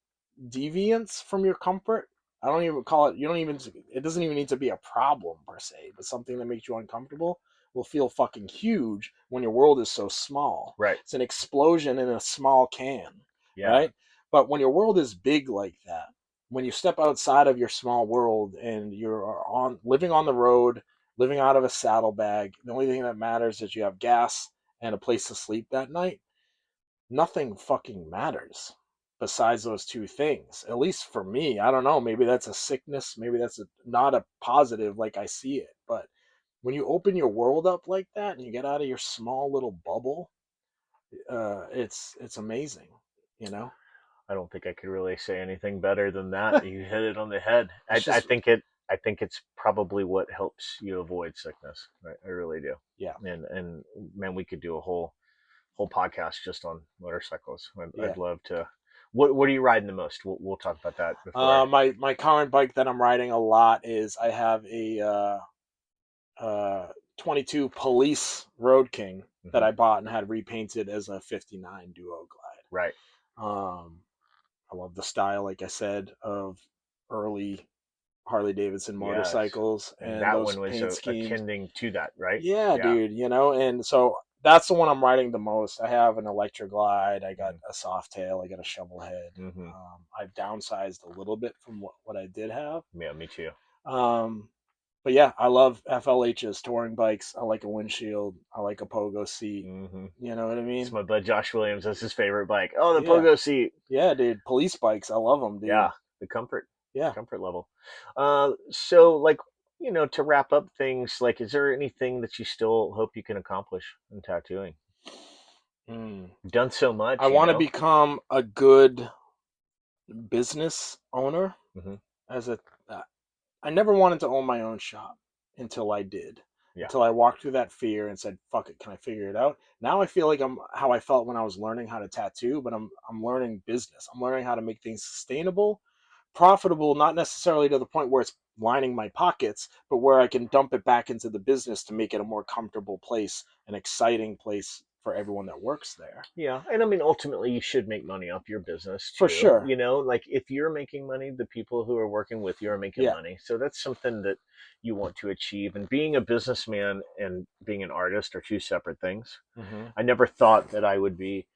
deviance from your comfort, I don't even call it. You don't even. It doesn't even need to be a problem per se, but something that makes you uncomfortable will feel fucking huge when your world is so small. Right. It's an explosion in a small can, Yeah. right? But when your world is big like that, when you step outside of your small world and you're on living on the road, living out of a saddlebag, the only thing that matters is you have gas and a place to sleep that night. Nothing fucking matters besides those two things. At least for me, I don't know. Maybe that's a sickness. Maybe that's not a positive like I see it. But when you open your world up like that and you get out of your small little bubble, it's amazing. You know, I don't think I could really say anything better than that. You hit it on the head. it's I just think it. I think it's probably what helps you avoid sickness. I really do. yeah, And man, we could do a whole podcast just on motorcycles. I'd yeah. love to. What are you riding the most? We'll talk about that before I. My current bike that I'm riding a lot is I have a 22 Police Road King that Mhm. I bought and had repainted as a 59 Duo Right. Glide. I love the style, like I said, of early Harley Davidson Yes. motorcycles And and that those one was paint schemes. akin to that, right? Yeah, Yeah. dude, and so that's the one I'm riding the most. I have an Electra Glide, I got Hmm. a soft tail, I got a shovel head. Hmm. I've downsized a little bit from what I did have. Yeah, me too. Um, but yeah, I love FLH's touring bikes. I like a windshield. I like a pogo seat. Hmm. You know what I It's mean? my bud Josh Williams. That's his favorite bike. Oh, the Yeah, pogo seat. yeah, dude. Police bikes, I love them, dude. Yeah, the Yeah. comfort level. So like to wrap up things, like, is there anything that you still hope you can accomplish in tattooing? Mm. You've done so I much, want to become a good business owner. Hmm. As a, uh, I never wanted to own my own shop until I did. Yeah, Until I walked through that fear and said, "Fuck it, can I figure it out?" Now I feel like I'm how I felt when I was learning how to tattoo, but I'm learning business. I'm learning how to make things sustainable, profitable, not necessarily to the point where it's lining my pockets, but where I can dump it back into the business to make it a more comfortable place, an exciting place for everyone that works there. yeah, and I mean, ultimately, you should make money off your business For too. sure. Like if you're making money, the people who are working with you are making Yeah. money. So that's something that you want to achieve. And being a businessman and being an artist are two separate things. Hmm. I never thought that I would be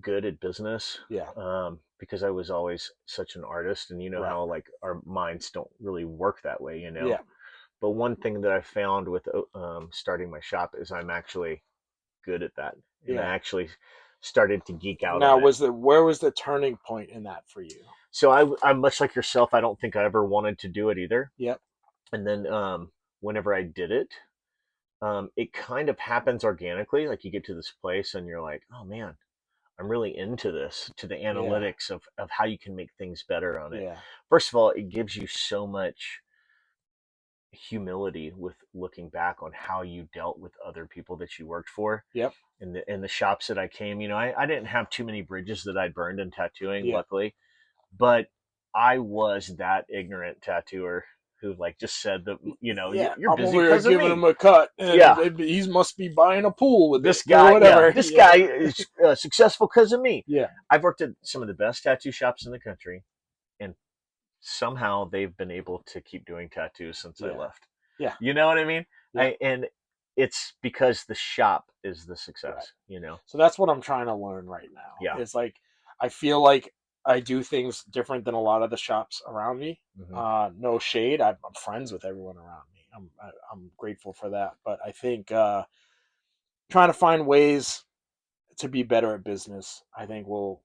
good at business, Yeah. because I was always such an artist, and Right. how like our minds don't really work that way. Yeah. But one thing that I found with starting my shop is I'm actually good at that, and I Yeah. actually started to geek out Now, on it. where was the turning point in that for you? So I'm much like yourself. I don't think I ever wanted to do it either, Yep. and then whenever I did it, it kind of happens organically. Like you get to this place, and you're like, oh man, I'm really into this, to the Yeah. analytics of how you can make things better on it. Yeah. First of all, it gives you so much humility with looking back on how you dealt with other people that you worked for. Yep. In the shops that I came, I didn't have too many bridges that I'd burned in tattooing, Yeah. luckily, but I was that ignorant tattooer who like just said that, Yeah. you're I'm busy over here because of giving him me. a cut, and Yeah, he must be buying a pool with it this or guy, yeah, whatever. this Yeah. guy is successful because of me. Yeah. I've worked at some of the best tattoo shops in the country, and somehow they've been able to keep doing tattoos since I Yeah. left. Yeah. You know what I mean? Yeah. And it's because the shop is the Right. success, So that's what I'm trying to learn right now. Yeah. It's like I feel like I do things different than a lot of the shops around me. Hmm. No shade. I'm friends with everyone around me. I'm grateful for that. But I think trying to find ways to be better at business, I think will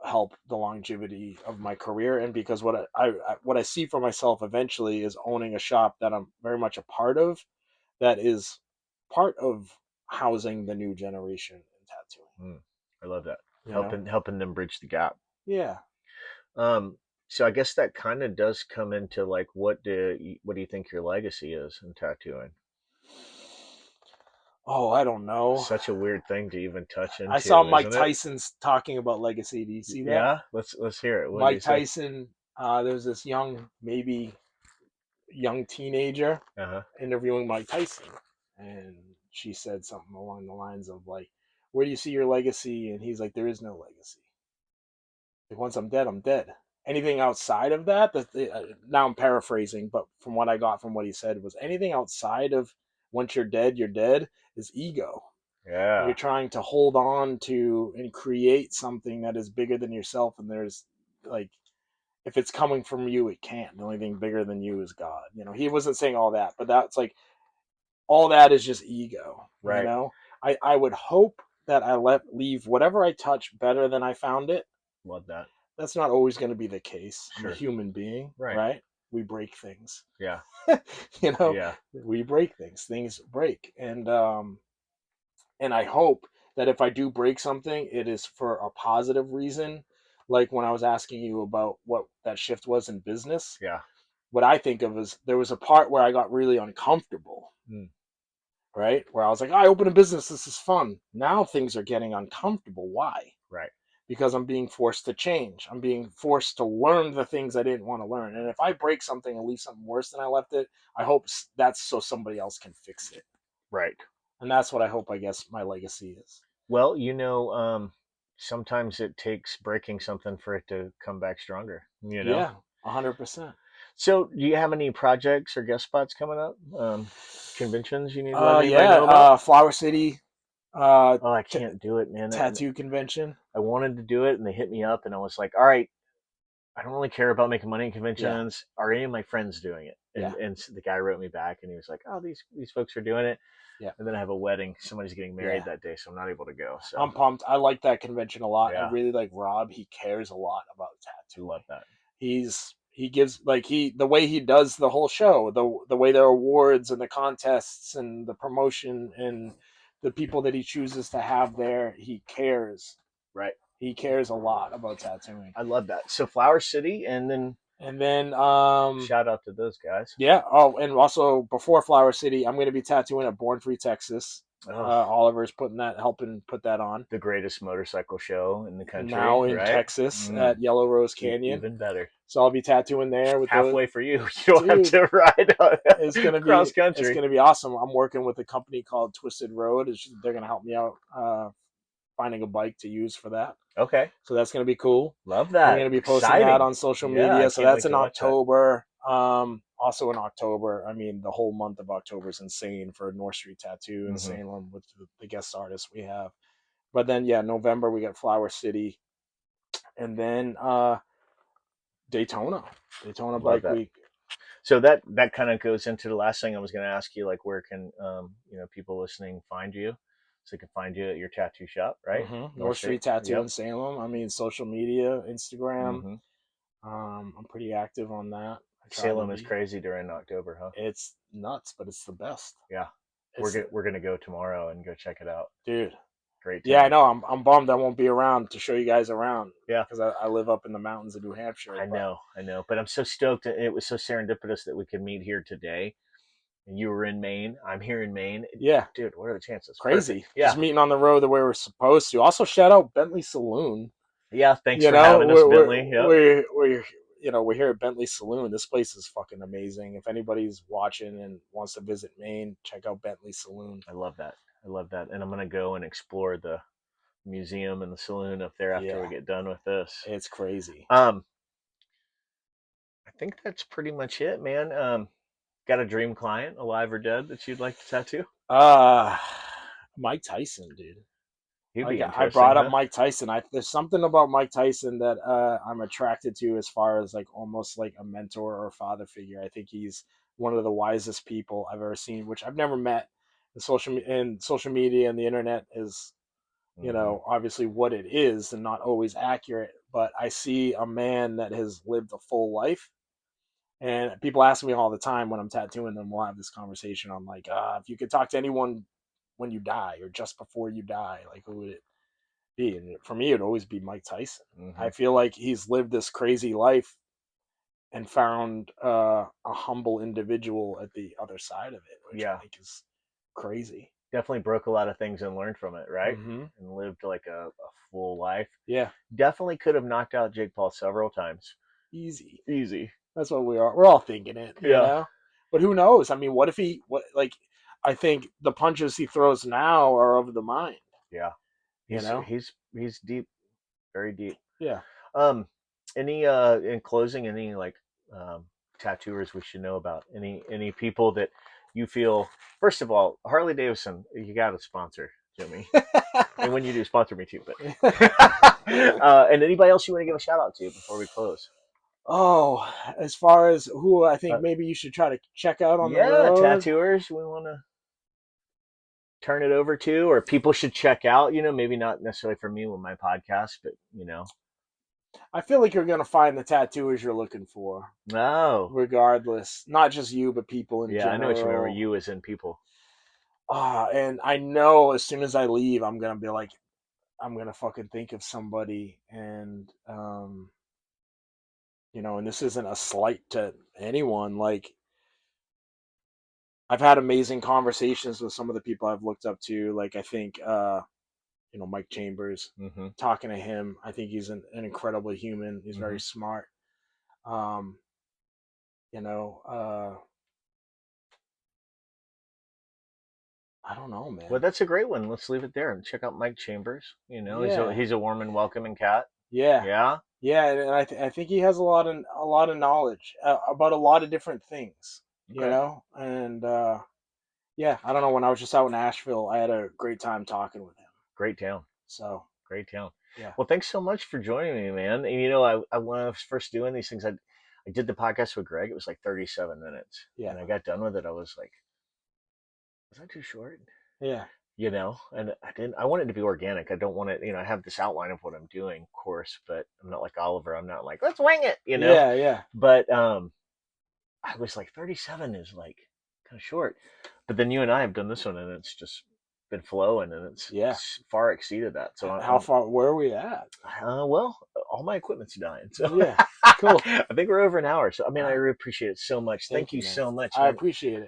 help the longevity of my career. And because what I see for myself eventually is owning a shop that I'm very much a part of, that is part of housing the new generation in tattooing. Mm, I love that. You know? Helping them bridge the gap. Yeah. Um, so I guess that kind of does come into like what do you think your legacy is in tattooing? Oh, I don't know. Such a weird thing to even touch I saw into, Mike isn't it? Tyson's talking about legacy. Do you see that? Yeah, let's hear it. What did he Mike say? Tyson. There's this maybe young teenager Uh-huh. interviewing Mike Tyson, and she said something along the lines of like, "Where do you see your legacy?" And he's like, "There is no legacy. Like once I'm dead, I'm dead. Anything outside of that, now I'm paraphrasing, but from what I got from what he said was anything outside of once you're dead is ego. You're Yeah. trying to hold on to and create something that is bigger than yourself, and there's like if it's coming from you, it can't. The only thing bigger than you is God. He wasn't saying all that, but that's like all that is just ego. Right. I would hope that leave whatever I touch better than I found it. Love that. That's not always going to be the case. I'm a Sure. human being, Right. right? We break things. Yeah. you know, Yeah. we break things. Things break, and I hope that if I do break something, it is for a positive reason. Like when I was asking you about what that shift was in business, Yeah. what I think of is there was a part where I got really uncomfortable, Mm, right? Where I was like, I open a business, this is fun. Now things are getting uncomfortable. Why? right. Because I'm being forced to change. I'm being forced to learn the things I didn't want to learn. And if I break something and leave something worse than I left it, I hope that's so somebody else can fix it. Right. And that's what I hope, I guess, my legacy is. Well, sometimes it takes breaking something for it to come back stronger. Yeah, 100%. So, do you have any projects or guest spots coming up? Conventions you need to let anybody Yeah, know about? Flower City uh, Oh, I t- can't do it, man. And tattoo convention. I wanted to do it, and they hit me up, and I was like, all right, I don't really care about making money in Yeah, conventions. Are any of my friends doing it? yeah, And the guy wrote me back, and he was like, oh, these folks are doing it. yeah, And then I have a wedding. Somebody's getting married yeah. that day, so I'm not able to go. So I'm pumped. I like that convention a lot. I yeah, really like Rob. He cares a lot about love tattooing. that. He gives like the way he does the whole show, the way their awards and the contests and the promotion and the people that he chooses to have there. He cares. Right. He cares a lot about tattooing. I love that. So Flower City, and then And then shout out to those guys. yeah. Oh, and also before Flower City, I'm going to be tattooing at Born Free, Texas. Oh, Oliver's helping put that on. the greatest motorcycle show in the And country, now in right? Texas Mm, at Yellow Rose Canyon. even better. So I'll be tattooing there with the Halfway for you. You don't have dude. to ride cross It's country. gonna be awesome. I'm working with a company called Twisted Road. They're gonna help me out finding a bike to use for that. Okay. So that's gonna be cool. Love I'm that. gonna be posting that Exciting. on social Yeah, I media. So can't that's wait in to watch that. October. Also in October, I mean, the whole month of October is insane for North Street Tattoo in Hmm. Salem with the guest artists we have. But then, yeah, November we got Flower City, and then Daytona, Daytona Love Bike that. Week. So that kind of goes into the last thing I was going to ask you, like where can people listening find you, so they can find you at your tattoo shop, right? North North Street. Street Tattoo Yep. in Salem. I mean, social media, Instagram. Hmm. I'm pretty active on that. I try to Salem is be. crazy during October, huh? It's nuts, but it's the best. Yeah. It's the, We're gonna go tomorrow and go check it out. dude. Great Yeah, I time. know. I'm bummed I won't be around to show you guys around Yeah. because I live up in the mountains of New Hampshire. But I know, but I'm so stoked. It was so serendipitous that we could meet here today. And you were in Maine. I'm here in Maine. yeah, Dude, what are the chances? Perfect. crazy. Yeah. Just meeting on the road the way we're supposed to. Also, shout out Bentley Saloon. Yeah. Thanks You for know, having us, Bentley. Yep. we're here at Bentley Saloon. This place is fucking amazing. If anybody's watching and wants to visit Maine, check out Bentley Saloon. I love that. I love that. And I'm gonna go and explore the museum and the saloon up there after we Yeah, get done with this. it's crazy. Um, I think that's pretty much it, man. Got a dream client, alive or dead, that you'd like to tattoo? Uh Mike Tyson, dude. He'd Like be I interesting, brought up huh? Mike Tyson. There's something about Mike Tyson that I'm attracted to, as far as like almost like a mentor or father figure. I think he's one of the wisest people I've ever seen, which I've never met. Social media and the internet is, Hmm. obviously what it is and not always accurate. But I see a man that has lived a full life. And people ask me all the time when I'm tattooing them, we'll have this conversation. I'm like, if you could talk to anyone when you die or just before you die, like who would it be? And for me, it'd always be Mike Tyson. Hmm. I feel like he's lived this crazy life and found a humble individual at the other side of it, which I Yeah, think is crazy. definitely broke a lot of things and learned from it, right? Mm-hmm. And lived like a full life. Yeah, Definitely could have knocked out Jake Paul several times. easy. Easy. That's what we are. We're all thinking it, Yeah, But who knows? I mean, what if he? What like? I think the punches he throws now are of the mind. yeah. You He's know? he's he's deep, very deep. Yeah. Um, any in closing, any like um tattooers we should know about? Any people that you feel? First of all, Harley Davidson, you got to sponsor Jimmy, and when you do, sponsor me too. But and anybody else you want to give a shout out to before we close? Oh, as far as who I think Uh, maybe you should try to check out on the yeah, road. tattooers we want to turn it over to, or people should check out. Maybe not necessarily for me with my podcast, but I feel like you're gonna find the tattooers you're looking for, no, regardless. Not just you, but people in yeah, I know what you remember. general. You as in people. And I know as soon as I leave, I'm gonna be like, I'm gonna fucking think of somebody, and and this isn't a slight to anyone. Like I've had amazing conversations with some of the people I've looked up to. Like I think Mike Chambers. Hmm. Talking to him, I think he's an incredible human. He's Hmm. very smart. Um, you know, I don't know, Well, man. that's a great one. Let's leave it there and check out Mike Chambers. He's a Yeah, he's a warm and welcoming cat. yeah, Yeah. yeah, and I think he has a lot of knowledge about a lot of different things. Okay. And yeah, I don't know. When I was just out in Asheville, I had a great time talking with him. Great town. So Great town. yeah, Well, thanks so much for joining me, man. And when I was first doing these things, I did the podcast with Greg. It was like 37 minutes, yeah, and I got done with it. I was like, was that too short? yeah, And I didn't. I want it to be organic. I don't want it. I have this outline of what I'm doing, of course, but I'm not like Oliver. I'm not like let's wing it. yeah, yeah, But I was like 37 is like kind of short. But then you and I have done this one, and it's just been flowing, and it's yeah. far exceeded that. So How far? Where are we at? well, all my equipment's dying, so Yeah, cool. I think we're over an hour. So I mean, I really appreciate it so much. Thank Thank you, you man. so much, I man. appreciate it.